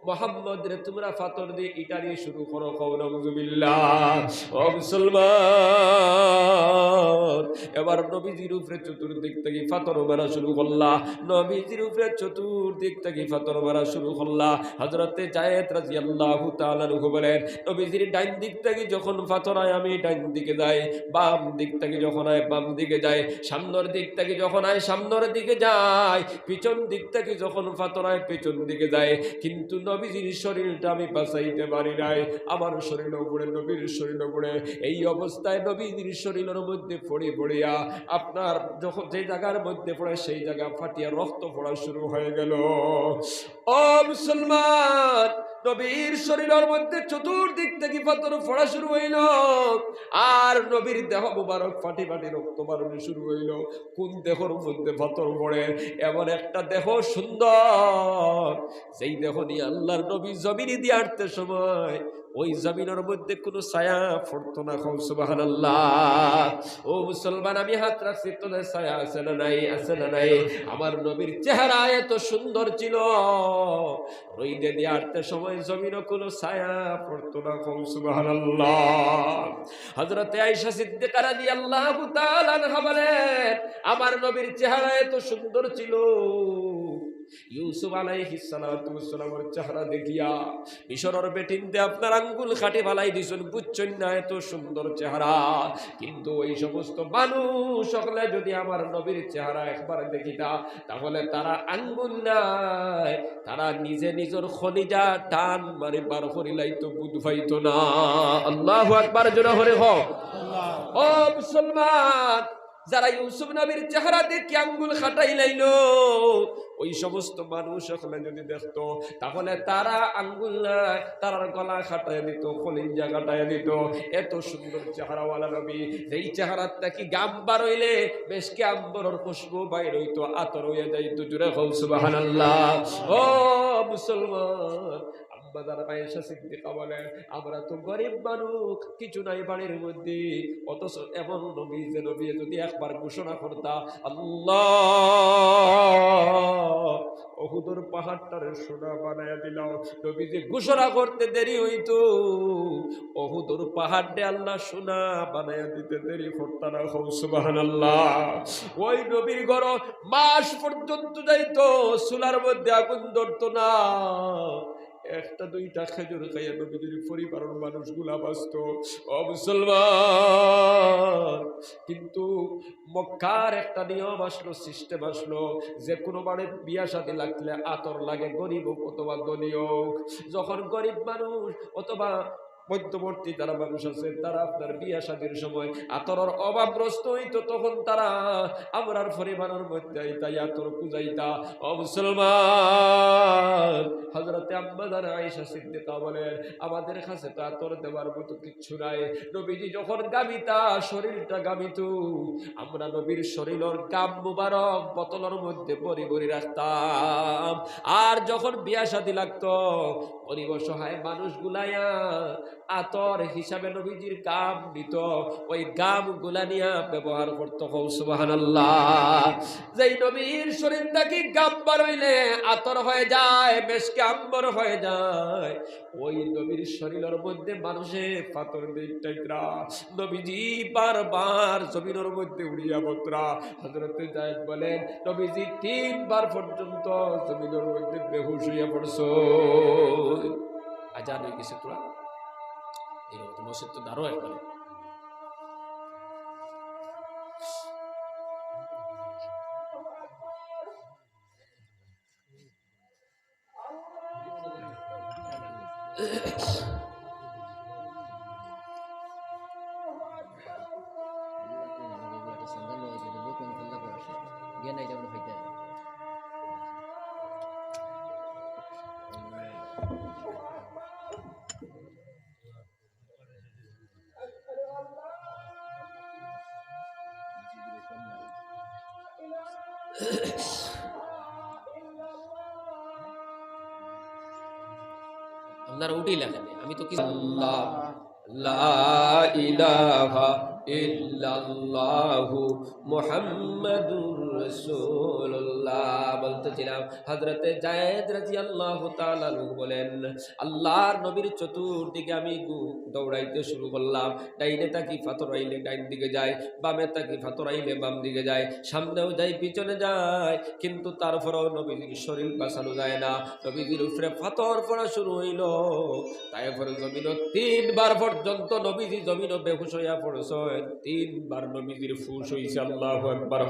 মুহাম্মদ রে তোমরা ফাতর দিয়ে ইটারি শুরু করো, খাও নাউজুবিল্লাহ। ও মুসলমান, এবার নবীজির উপরে চতুর্দিক থেকে ফাতর মারা শুরু করলা, নবীজির উপরে চতুর্দিক থেকে ফাতর মারা শুরু করলা। হযরতে যায়েদ রাদিয়াল্লাহু তাআলা আনহু বলেন, নবীজির ডাইন দিক থেকে যখন ফাতর আয় আমি ডাইন দিকে যাই, বাম দিক থেকে যখন আয় বাম দিকে যাই, সামনের দিক থেকে যখন আয় সামনের দিকে যাই, পিছন দিক থেকে যখন ফাতর আয় পিছন দিকে যায়। কিন্তু নবীজির শরীরটা আমি বাঁচাইতে পারি নাই, আমার শরীর উপরে নবীর শরীর উপরে। এই অবস্থায় নবীজির শরীরের মধ্যে পড়ে পড়িয়া আপনার যখন যে জায়গার মধ্যে পড়ে সেই জায়গা ফাটিয়া রক্ত পড়া শুরু হয়ে গেল। ও মুসলমান, নবীর শরীরের মধ্যে চতুর্দিক থেকে পাথর পড়া শুরু হইল, আর নবীর দেহ মুবারক ফাটি ফাটি রক্ত বাড়ানো শুরু হইল। কোন দেহর মধ্যে পাথর পড়ে? এমন একটা দেহ সুন্দর, সেই দেহ নিয়ে আল্লাহর নবী জমিনে দিয়ে হাঁটতে সময় ওই জমিনের মধ্যে কোনো ছায়া পড়তো না। সুবহানাল্লাহ। ও মুসলমান, আমি হাত রাখছি, তোদের ছায়া আছে না নাই? আছে না নাই? আমার নবীর চেহারা এত সুন্দর ছিল, রইদে দিয়ে হাঁটতে সময় জমিনও কোনো ছায়া পড়তো না। সুবহানাল্লাহ। হযরতে আয়েশা সিদ্দিকা রাদিয়াল্লাহু তাআলা আনহা বলেন, আমার নবীর চেহারা এত সুন্দর ছিল, ইউসুফ আলাইহিস সালাতু ওয়াস সালামের চেহারা দেখিয়া মিশরের বেটিনতে আপনার আঙ্গুল কাটে ফালাই দিছেন, বুঝছেন না এত সুন্দর চেহারা। কিন্তু ওই সমস্ত মানুষ সকলে যদি আমার নবীর চেহারা একবার দেখিতা, তাহলে তারা আঙ্গুল নাই, তারা নিজে নিজের খলিজা টান মারি বার করিলাইতো, বুঝ পাইতো না। আল্লাহু আকবার, জোরে হরে হ। ও মুসলমান, যারা ইউসুফ নবীর চেহারা দেখে আঙ্গুল খাটাই লাইলো, ওই সমস্ত মানুষ সকলে যদি দেখতো, তাহলে তারা আঙ্গুল নাই, তার গলা খাটাই দিত, কলিজা খাটাই দিত। এত সুন্দর চেহারাওয়ালা নবী, যেই চেহারার থেকে গাম বার হইলে বেশ কে আম্বরের খুশবু বাইর হইতো, আতর হইয়া যাইতো। জুড়ে হল সুবহানাল্লাহ। ও মুসলমান, আয়েশা সিদ্দিকা বলেন, আমরা তো গরিব মানুষ, কিছু নাই বাড়ির মধ্যে, অথচ এমন নবী যে নবী যদি একবার ঘোষণা করতা, আল্লাহ উহুদের পাহাড়টারে সোনা বানায়া দিলাম, নবী যে ঘোষণা করতে দেরি হইতো, উহুদের পাহাড়ে আল্লাহ সোনা বানায়া দিতে দেরি করতা না। সুবহানাল্লাহ। ওই নবীর ঘর মাস পর্যন্ত যাইতো, চুলার মধ্যে আগুন ধরতো না, একটা দুইটা খেজুর খাইয়া নবীদের পরিবারের মানুষগুলা বাঁচত। ও মুসলমান, কিন্তু মক্কার একটা নিয়ম আসলো, সিস্টেম আসলো, যে কোনো বাড়ির বিয়া শাদী লাগলে আতর লাগে, গরিব হোক অথবা ধনী হোক। যখন গরিব মানুষ অথবা মধ্যবর্তী যারা মানুষ আছে তারা আপনার বিয়া শাদীর সময় আতরের অভাবগ্রস্ত হইতো, তখন তারা আমরার পরিবারের মধ্যে তাই আতর পূজাইতা। ও মুসলমান, হযরতে আম্মা জান আয়েশা সিদ্দিকা বলেন, আমাদের কাছে তো আতর দেওয়ার মতো কিচ্ছু নাই। নবীজি যখন গামিতা, শরীরটা গামিত, আমরা নবীর শরীরের গাম মুবারক বোতলের মধ্যে ভরি ভরি রাখতাম। আর যখন বিয়া শাদী লাগতো, গরিব অসহায় মানুষগুলায়া আতর হিসাবে নবীজির গাম নিত, ওই গাম গুলা নিয়ে ব্যবহার করতো। সুবহানাল্লাহ। যেই নবীর শরীরটা কি গাম বার হইলে আতর হয়ে যায়, মেশকে আম্বর হয়ে যায়, ওই নবীর শরীরের মধ্যে মানুষে পাথর দিইরা নবীজি বারবার জমিনের মধ্যে উড়িয়া বতরা। হযরতে যায়েদ বলেন, নবীজি 3 বার পর্যন্ত জমিনের মধ্যে বেহুশ হইয়া পড়ছো। আজান হয়ে গেছে, তোরা এরকম মসজিদ তো দাঁড়ো একবারে। আপনারা উঠেই লেখেন, আমি তো কি আল্লাহ লা ইলাহা ইল্লাল্লাহু মুহাম্মাদুর রাসূলুল্লাহ বলতেছিলাম। হযরতে যায়েদ রাদিয়াল্লাহু তাআলা বলেন, আল্লাহর নবীর চতুর্দিকে আমি দৌড়াইতে শুরু করলাম। ডাইনে তাকি পাথর আইলে ডাইন দিকে যায়, বামে তাকি পাথর আইলে বাম দিকে যায়, সামনেও যাই পিছনে যায়, কিন্তু তারপরেও নবীজির শরীর বাঁচানো যায় না। নবীজির উপরে পাথর পড়া শুরু হইল। তারপরে জমিন 3 বার পর্যন্ত নবীজি জমিন বেহুশ হইয়া পড়েছে। 3 বার নবীজির ফুস হইছে। আল্লাহু আকবার।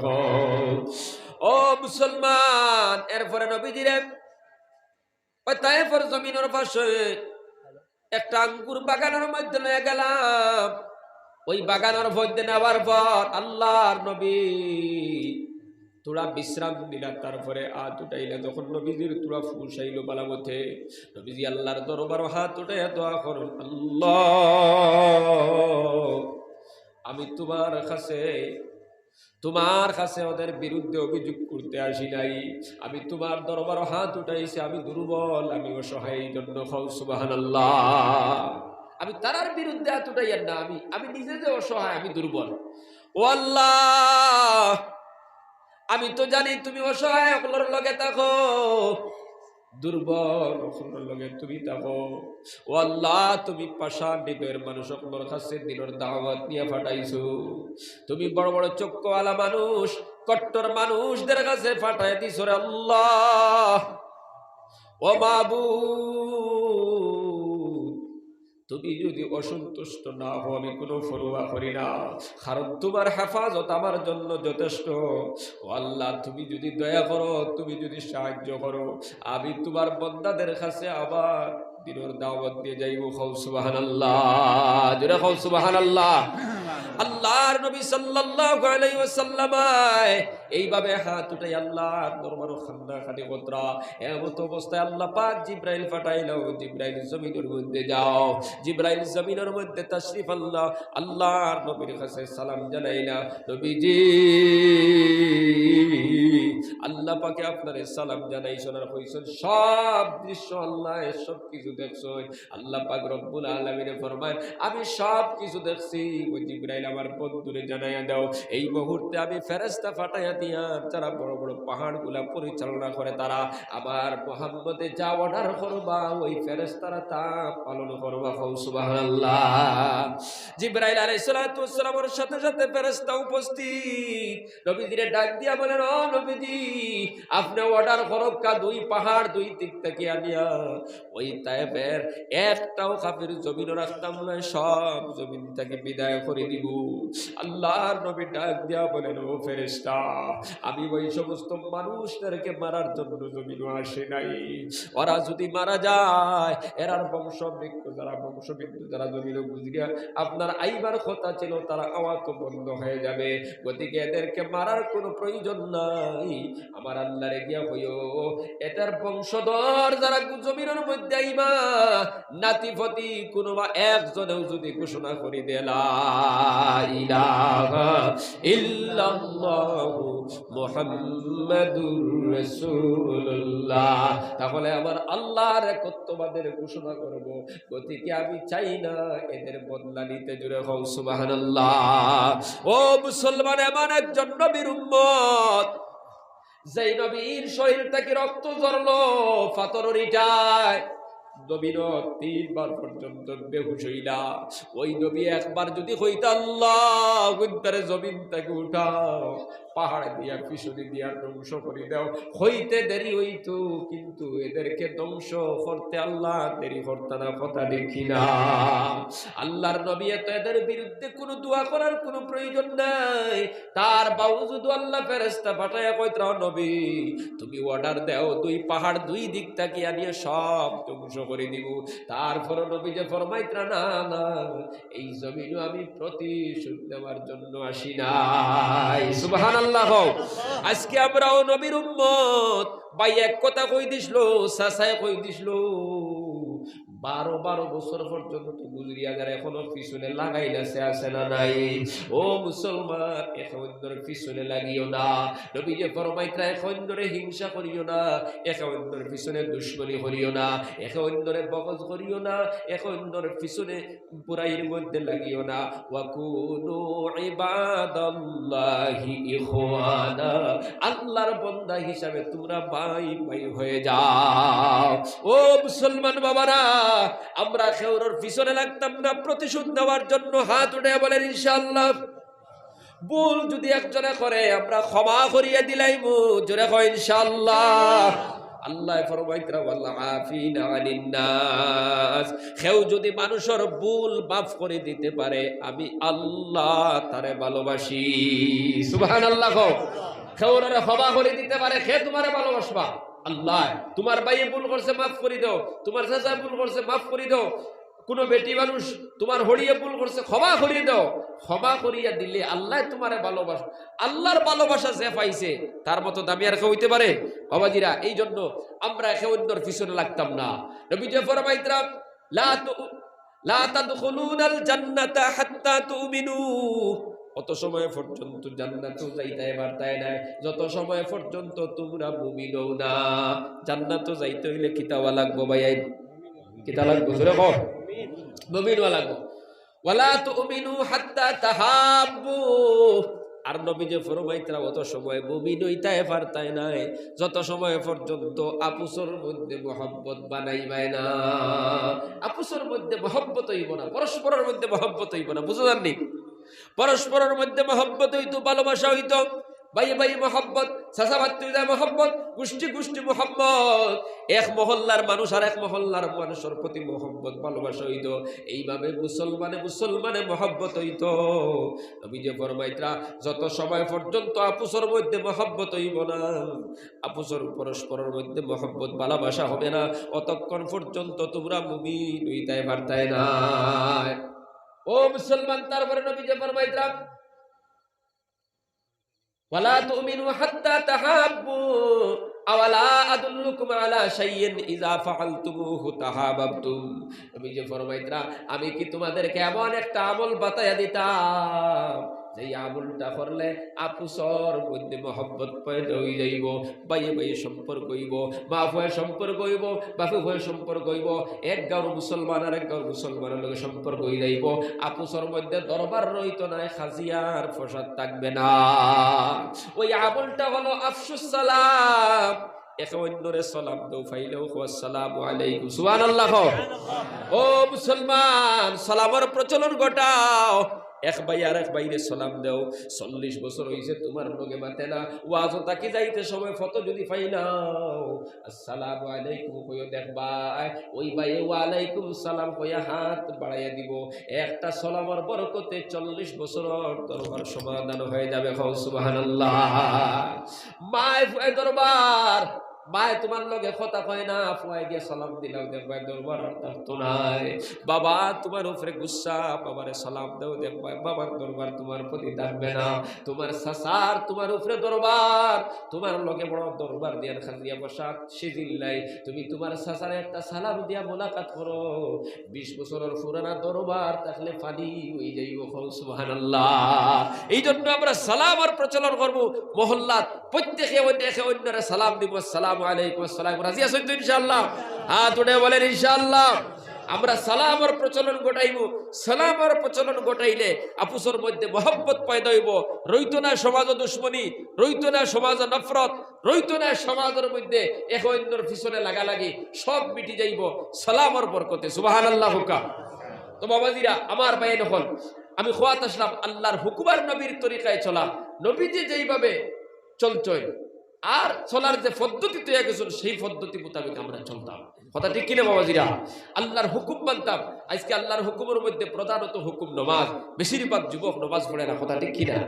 ও মুসলমান, এরপরে নবীজিরে ওই তায়েফের জমিনের পাশে একটা আঙ্গুর বাগানের মধ্যে নিয়ে গেলাম। ওই বাগানের মধ্যে নেওয়ার পর আল্লাহর নবী তোরা বিশ্রাম দিলা, তারপরে হাত উঠাইলা। যখন নবীজির তোরা ফুসাইল বালামতে, নবীজি আল্লাহর দরবারে হাত উঠাইয়া দোয়া করুন, আল্লাহ, আমি তোমার কাছে ওদের বিরুদ্ধে অভিযোগ করতে আসি নাই। আমি তোমার দরবারে হাত উঠাইছি, আমি দুর্বল, আমি অসহায়, এই জন্য খাও সুবহানাল্লাহ। আমি তারার বিরুদ্ধে হাত উঠাইয়ার না, আমি নিজে যে অসহায়, আমি দুর্বল। ও আল্লাহ, আমি তো জানি তুমি অসহায় সকলের লগে থাকো, দুর্বল সকলের লগে তুমি থাকো। ও আল্লাহ, তুমি পাষাণ হৃদয়ের মানুষ সকলের কাছে দিনের দাওয়াত নিয়ে পাঠাইছো। তুমি বড় বড় চক্ষুওয়ালা মানুষ, কট্টর মানুষদের কাছে পাঠাই দিছো রে আল্লাহ। ও মাবুদ, তুমি যদি অসন্তুষ্ট না হও, আমি কোনো পরোয়া করি না, কারণ তোমার হেফাজত আমার জন্য যথেষ্ট। ও আল্লাহ, তুমি যদি দয়া করো, তুমি যদি সাহায্য করো, আমি তোমার বান্দাদের কাছে আবার দিনের দাওয়াত দিয়ে যাইব। খাও সুবহানাল্লাহ, জোরে খাও সুবহানাল্লাহ। আল্লাহর নবী সাল্লাল্লাহু আলাইহি ওয়াসাল্লাম এইভাবে হাত উঠাই আল্লাহর দরবারে খান্না খাটি কতরা। এমত অবস্থায় আল্লাহ পাক জিবরাইল পাঠাইলো, জিবরাইল জমিনের মধ্যে যাও। জিবরাইল জমিনের মধ্যে তাশরিফ আল্লাহ আল্লাহর নবীর কাছে সালাম জানাইলা, নবীজি আল্লাহ পাকে আপনারে সালাম জানাই, শোনার কইছেন সব দৃশ্য আল্লাহ সব কিছু দেখছো। আল্লাহ পাক রব্বুল আলামিন ফরমায়, আমি সব কিছু দেখছি। ওই জিবরাইল আমার বন্ধুরে জানাইয়া দাও, এই মুহূর্তে আমি ফেরেশতা পাঠাইয়া দিয়া যারা বড় বড় পাহাড়গুলা পরিচালনা করে, তারা আমার মুহাম্মদে যা অর্ডার করবা ওই ফেরেশতারা তা পালন করবা। সুবহানাল্লাহ। জিবরাইল আলাইহিস সালাতু ওয়াস সালামের সাথে সাথে ফেরেশতা উপস্থিত। নবীজিরে ডাক দিয়া বলেন, ও নবীজি, আপনি অর্ডার করক কা 2 পাহাড় 2 দিক থেকে আনিয়া ওই তায়েফ তায়েফের একটাও কাফির জমিন রাখতাম না, সব জমিন থেকে বিদায় করে দিব। আল্লাহর নবী ডাক দিয়া বলেন, ও ফেরেশতা, আমি ওই সমস্ত মানুষদেরকে মারার জন্য জমিনও আসে নাই। ওরা যদি মারা যায়, এরার বংশবৃক্ষ যারা জমিনও গুজরিয়া আপনার আইবার কথা ছিল, তারা আওয়া তো বন্ধ হয়ে যাবে। গতিকে এদেরকে মারার কোনো প্রয়োজন নাই। আমার আল্লাহরে গিয়া হইও, এটার বংশধর যারা জমিনের মধ্যে আইবা, নাতিফতি কোনো বা একজনেও যদি ঘোষণা করি দে লা ইলাহা ইল্লাল্লাহু মুহাম্মাদুর রাসূলুল্লাহ, তাহলে আমার আল্লাহর একত্ববাদের ঘোষণা করব। গতিকে আমি চাই না এদের বদলা নিতে। জুড়ে হও সুবহানাল্লাহ। ও মুসলমান, এমন একজন নবীর উম্মত, যেই নবীর শরীর থেকে রক্ত ঝরলো ফাতররিটায়, নবীর 3 বার পর্যন্ত বেহুশ হইলা। ওই নবী একবার যদি হইতা আল্লাহু আকবার, জমিন থেকে উঠাও, পাহাড় দিয়া পিছনে দিয়া ধ্বংস করে দাও, হইতে দেরি হইতো, কিন্তু এদেরকে ধ্বংস করতে আল্লাহ দেরি করতে না, কথা দেখি না। আল্লাহর নবী এত এদের বিরুদ্ধে কোনো দোয়া করার কোনো প্রয়োজন নাই। তার বাউজুদ আল্লাহ ফেরেশতা পাঠায়া কইত্রা, নবী তুমি অর্ডার দাও, 2 পাহাড় 2 দিক থেকে আনিয়ে সব ধ্বংস করে দিব। তারপর নবী যে ফরমাইত্রা, না না, এই জমিনও আমি প্রতিশোধ নেওয়ার জন্য আসি নাই। সুবহানাল্লাহ। আজকে আমরাও নবীর উম্মত। ভাই এক কথা কই দিছিল, চাচায় কই দিছিল, 12 বছর পর্যন্ত গুজরিয়া যারা এখনো পিছনে লাগাইলাছে, আছে না নাই? ও মুসলমান, এখন ধরে পিছনে লাগিও না। নবী যে ফরমাইত্রা, এখন ধরে হিংসা করিও না, এখন ধরে পিছনে দুশ্মনী করিও না, এখন ধরে বগজ করিও না, এখন ধরে পিছনে বুরাইর মধ্যে লাগিও না। ওয়াকুনু ইবাদাল্লাহি ইখওয়ানা, আল্লাহর বান্দা হিসাবে তোমরা ভাই ভাই হয়ে যাও। ও মুসলমান বাবারা, আমরা খেউরের পিছনে লাগতাম না প্রতিশোধ নেওয়ার জন্য। হাত উঠে বলেন ইনশাআল্লাহ। ভুল যদি একজনে করে, আমরা ক্ষমা করিয়ে দিলাইমু। জোরে কয় ইনশাআল্লাহ। আল্লাহ ফরমাইতরা, ওয়াল্লাহ আফিনা আনিন নাস, কেউ যদি মানুষের ভুল মাফ করে দিতে পারে, আমি আল্লাহ তারে ভালোবাসি। সুবহানাল্লাহ। কেউরে ক্ষমা করে দিতে পারে, কে তোমারে ভালোবাসবা? আল্লাহ। তোমার ভাই ভুল করছে, মাফ করে দাও। তোমার চাচা ভুল করছে, মাফ করে দাও। কোন বেটি মানুষ তোমার হড়িয়ে ভুল করছে, ক্ষমা করিয়ে দাও। ক্ষমা করিয়া দিলে আল্লাহ তোমারে ভালোবাসে। আল্লাহর ভালোবাসা যে পাইছে, তার মতো দামি আর কেউ হইতে পারে? বাবাজিরা, এই জন্য আমরা একে অন্যর পিছনে লাগতাম না। নবী যে ফরমাইতরা, লা তাদখুলুনাল জান্নাতা হাত্তা তুমিনু, অত সময় পর্যন্ত জান্নাতেও যাইতে পারতাই না যত সময় পর্যন্ত তোমরা মুমিন হও না। জান্নাতও যাইতে হইলে কিতাবা লাগবো ভাই, কিতা লাগবো? জোরে কও, মুমিন হওয়া লাগবো। ওয়ালা তুমিনু হাত্তা তাহাব্বু, আর নবী যে ফরমাইতরা, অত সময় মুমিন হইতে পারতাই না যত সময় পর্যন্ত আপুসের মধ্যে মহব্বত বানাইবাই না। আপুসের মধ্যে মহব্বত হইব না, পরস্পরের মধ্যে মহব্বত হইব না। বুঝা জাননি? পরস্পরের মধ্যে মহব্বত হইতো, ভালোবাসা হইতো, ভাই ভাই মহব্বত, চাচা ভাতিজা মহব্বত, গোষ্ঠী গোষ্ঠী মহব্বত, এক মহল্লার মানুষ আর এক মহল্লার মানুষের প্রতি মহব্বত ভালোবাসা হইতো। এইভাবে মুসলমানে মুসলমানে মহব্বত হইতো। নবী যে ফরমাইতরা, যত সময় পর্যন্ত আপুসের মধ্যে মহব্বত হইব না, আপুসের পরস্পরের মধ্যে মহব্বত ভালোবাসা হবে না, অতক্ষণ পর্যন্ত তোমরা মুমিন হইতে পারতাই না। ও মুসলমান, তারপরে নবী যে ফরমাইতরা, ওয়ালা তুমিনু হাত্তা তাহাব্বু, আওয়ালা আদুল্লুকুম আলা শাইইন ইযা ফাআলতুমুহু তাহাব্বাতুম। নবী যে ফরমাইতরা, আমি কি তোমাদেরকে এমন একটা আমল বাতায়া দিতাম, যেই আমলটা করলে আপুসর মধ্যে মহব্বত পয়দা হয়ে যাইব, ভাইয়ে ভাইয়ে সম্পর্ক হইব, মা ভাইয়ের সম্পর্ক হইব, বাপু ভাইয়ের সম্পর্ক হইব, এক গাঁর মুসলমান আর এক গাঁর মুসলমানের লগে সম্পর্ক হয়ে যাইব। আপুসর মধ্যে দরবার রইত না, খাজিয়ার ফসাদ থাকবে না। ওই আমলটা হলো আফসুস সালাম। একে অন্যরে সালাম দাও, ফাইলেও আসসালামু আলাইকুম। সুবহানাল্লাহ। ও মুসলমান, সালামের প্রচলন ঘটাও। এক ভাই আর এক ভাইরে সালাম দাও। 40 বছর হইছে তোমার লগে মাতে না, ওয়াজও তাকি যাইতে সময় ফটো যদি পাই নাও, আসসালামু আলাইকুম কইও, দেখবা ওই ভাই ওয়া আলাইকুম সালাম কইয়া হাত বাড়াইয়া দিব। একটা সালামের বরকতে 40 বছর দরবার সমাধান হয়ে যাবে। সুবহানাল্লাহ। মায় ফুয়াই দরবার, মায় তোমার লগে কথা কয় না, ফুয়াই গিয়ে সালাম দিলাও, দেখবা দরবার আর থাকতো নাই। বাবা তোমার উপরে গুসা, বাবারে সালাম দাও, দেখবা বাবার দরবার তোমার প্রতি থাকবে না। তোমার সাসার তোমার উপরে দরবার, তোমার লগে বড় দরবার দিয়া খাজিয়া বসা সিজিল্লাই, তুমি তোমার সাসারে একটা সালাম দিয়া মোলাকাত করো। 20 বছরের পুরানা দরবার তাহলে ফানি হয়ে যাইব। সুবহানাল্লাহ। এই জন্য আমরা সালাম আর প্রচলন করবো। মহল্লাত প্রত্যেকে দেখে অন্যরা সালাম দিব, আসসালামু আলাইকুম আসসালাম। রাজি আছেন তো ইনশাআল্লাহ? হাত উঠে বলেন ইনশাআল্লাহ। আমরা সালামের প্রচলন ঘটাইব। সালামের প্রচলন ঘটাইলে আপুসের মধ্যে মহব্বত পয়দা হইব। রইতো না সমাজ দুশ্মনী, রইতো না সমাজ নফরত, রইতো না সমাজের মধ্যে এক অন্যর পিছনে লাগালাগি, সব মিটি যাইব সালামের বরকতে। সুবহানাল্লাহ। হুকা তো বাবাজিরা আমার ভাই, নখন আমি খোয়াত আসলাম আল্লাহর হুকুমার নবীর তরিকায় চলা। নবীজি যেইভাবে চলছই আর চলার যে পদ্ধতি তৈরি গেছিল সেই পদ্ধতি মোতাবেক আমরা চলতাম। কথা ঠিক কিনা বাবাজিরা? আল্লাহর হুকুম মানতাম। আজকে আল্লাহর হুকুমের মধ্যে প্রধানত হুকুম নমাজ, বেশিরভাগ যুবক নমাজ পড়ে না। কথা ঠিক কিনা?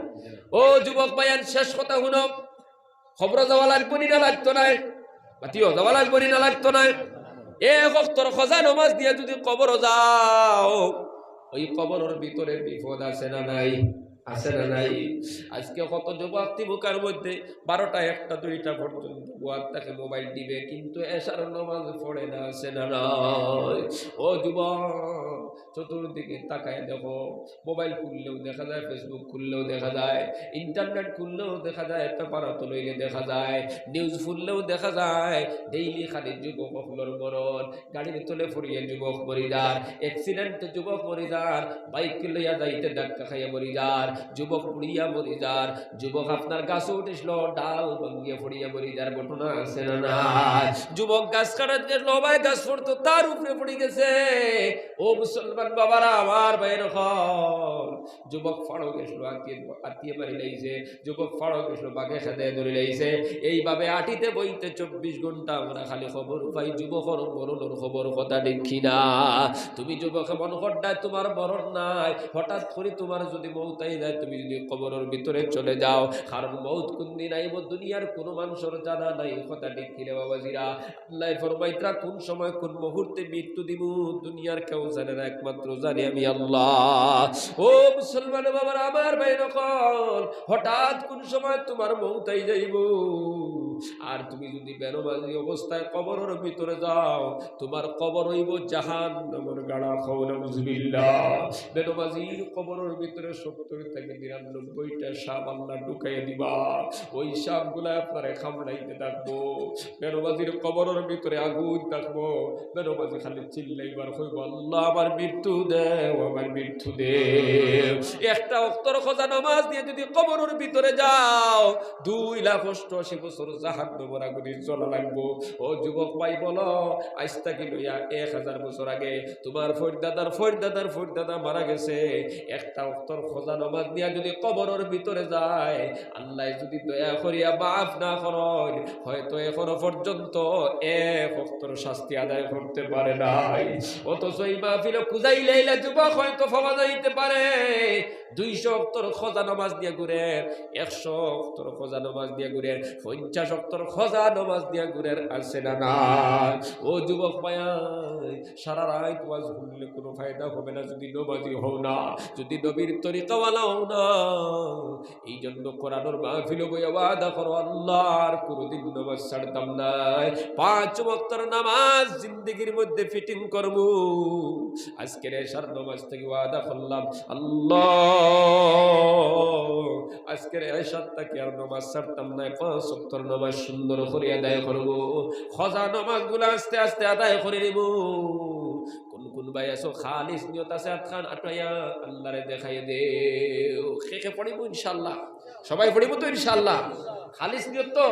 ও যুবক ভাইয়ান, শেষ কথা শুনো, খবর যাওয়া লাগবো না লাগতো নাই, বাতিও যাওয়া লাগবো না লাগতো নাই। এক ওয়াক্তের খজা নমাজ দিয়ে যদি কবর যাও, ওই কবরের ভিতরে বিপদ আছে না নাই? আছে না নাই? আজকে কত যুবক তিবুকার মধ্যে 12টা 1টা 2টা পর্যন্ত বুয়ারটাকে মোবাইল দিবে, কিন্তু এশার নামাজ পড়ে না। আছে না নাই? ও যুবক, চতুর্দিকে তাকায় দেখো, মোবাইল খুললেও দেখা যায়, ফেসবুক খুললেও দেখা যায়, ইন্টারনেট খুললেও দেখা যায়, পেপার লইলে দেখা যায়, নিউজ খুললেও দেখা যায়। ডেইলি খালি যুবক হলোর মরণ, গাড়ির তলে পড়িয়ে যুবক মরি যার, অ্যাক্সিডেন্টে যুবক মরি যার, বাইক লইয়া যাইতে ধাক্কা খাইয়া মরি যার, যুবক পুড়িয়া মরি যার, যুবক আপনার গাছে উঠেছিল ডাল ভাঙ্গিয়া পড়িয়া মরি যার ঘটনা আছে না নাই? যুবক গাছ কাটার গেছিল, ভাই গাছ পড়তো তার উপরে পড়ে গেছে। ও মুসলমান বাবারা আমার ভাইয়ের হল, যুবক ফাড়ো গেছিল আত্মীয় মারি লাইছে, যুবক ফাড়ো গেছিল বাঘে খেতে ধরে লাইছে। এইভাবে আটিতে বইতে 24 ঘন্টা আমরা খালি খবর পাই যুবকর মরণের খবর। কথা দেখি না? তুমি যুবক মন ঘটায় তোমার মরণ নাই, হঠাৎ করে তোমার যদি মৌতাই যায়, তুমি যদি কবরের ভিতরে চলে যাও, কারণ মৌত কোন দিন আইব দুনিয়ার কোনো মানুষের জানা নাই। কথা দেখি রে বাবাজিরা? আল্লাহ ফরমাইতরা কোন সময় কোন মুহূর্তে মৃত্যু দিব দুনিয়ার কেউ জানে না, একমাত্র জানি আমি আল্লাহ। ও মুসলমান বাবার আমার ভাই, নকল হঠাৎ কোন সময় তোমার মৌতাই যাইব, আর তুমি যদি বেনমাজি অবস্থায় কবরের ভিতরে যাও, তোমার কবর হইব জাহান্নামের গাড়া। খাও নাউজুবিল্লাহ। বেনমাজির কবরের ভিতরে 70 থেকে 99টা সাপ আল্লাহ ঢুকাইয়া দিবা। ওই সাপগুলা আপনারে খামড়াইতে থাকবো। বেনমাজির কবরের ভিতরে আগুন থাকবো। বেনমাজি খালি চিল্লাইবার হইব, আল্লাহ আমার মৃত্যু দেও, আমার মৃত্যু দেও। একটা ওয়াক্তের খজা নামাজ দিয়ে যদি কবরের ভিতরে যাও, 2,88,000 বছর জাহান্নামের আগুনে জ্বলা লাগবো। ও যুবক ভাই বলো, আজ থেকে লইয়া 1000 বছর আগে তোমার ফরিদাদার ফরিদাদার ফরিদাদা মারা গেছে। একটা ওয়াক্তের খজা নামাজ দিয়া যদি কবরের ভিতরে যায়, আল্লাহ যদি দয়া করিয়া মাফ না করেন, হয়তো এখনো পর্যন্ত এক ওয়াক্তের শাস্তি আদায় করতে পারে নাই। অথচ এই মাহফিলে খুঁজাইলে যুবক হয়তো পাওয়া যাইতে পারে 200 ওয়াক্তের খজা নামাজ দিয়া ঘুরেন, 100 ওয়াক্তের খজা নামাজ দিয়া ঘুরেন, 50 ওয়াক্তের খজা নামাজ দিয়া ঘুরেন। আছে না না? ও যুবক ভাইয়া, সারা রাত ওয়াজ শুনলে কোনো ফায়দা হবে না যদি নমাজি হও না, যদি নবীর তরিকাওয়ালা হও না। এই জন্য কোরআনের মাহফিল বইয়া ওয়াদা করো, আল্লাহর কোনোদিন নামাজ ছাড়তাম না। 5 ওয়াক্তের নামাজ জিন্দেগির মধ্যে ফিটিং করব। আজকের এশার নামাজ থেকে ওয়াদা করলাম, আল্লাহ আজকের এশার থেকে আর নামাজ ছাড়তাম না। 5 ওয়াক্তের নামাজ সুন্দর করে আদায় করব। খজা নামাজগুলো আস্তে আস্তে আদায় করে নেব। কোন কোন ভাই আছো খালিস নিয়ত আছে, আটখান আটাইয়া আল্লাহরে দেখাই দেও। খেকে পড়িব ইনশাআল্লাহ, সবাই পড়িব তো ইনশাআল্লাহ। খালিস নিয়ত তো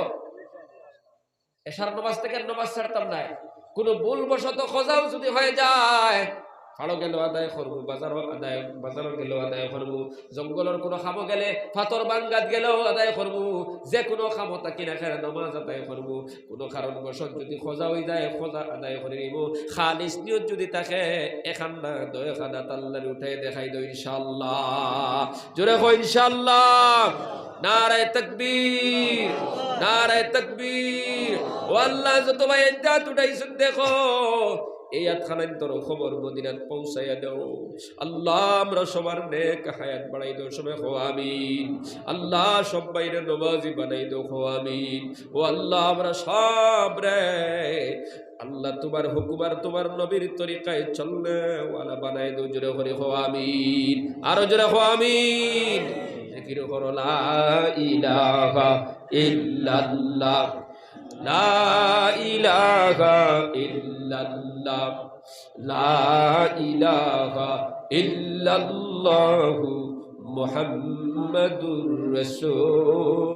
এশার নামাজ থেকে নামাজ ছাড়তাম না। কোনো ভুল বশত খজাও যদি হয়ে যায়, ফাড়ো গেল আদায় করবো, বাজারও গেল আদায় করবো, জঙ্গলের কোনো খামো গেলে ফাতর বাঙ্গাত গেলেও আদায় করবো, যে কোনো খামো তাকি না খেলে নমাজ আদায় করবো। কোনো কারণবশত যদি খোঁজা হয়ে যায় খোঁজা আদায় করে নিব। খালিস নিয়ত যদি থাকে এখান না দয়খানা তাল্লার উঠে দেখাই দো ইনশাআল্লাহ। জোরে কো ইনশাআল্লাহ। নারায়ে তাকবীর, নারায়ে তাকবীর। ও আল্লাহ, যত ভাই ইজ্জাত উঠাইছেন দেখো এই আতখানার তোর খবর মদিনাত পৌঁছাইয়া দাও আল্লাহ। আমরা সবার নেক হায়াত বাড়াই দাও, সবাই হো আমিন। আল্লাহ সব বাইরে নমাজি বানাই দাও, হো আমিন। ও আল্লাহ, আমরা সব রে আল্লাহ তোমার হুকুমার তোমার নবীর তরিকায় চললে ওয়ালা বানাই দাও, জোরে করে হো আমিন। আরো জোরে হো আমিন। জিকির করো লা ইলাহা ইল্লাল্লাহ, লা ইলাহা ইল্লাল্লাহ, লা ইলাহা ইল্লাল্লাহু মুহাম্মাদুর রাসূল।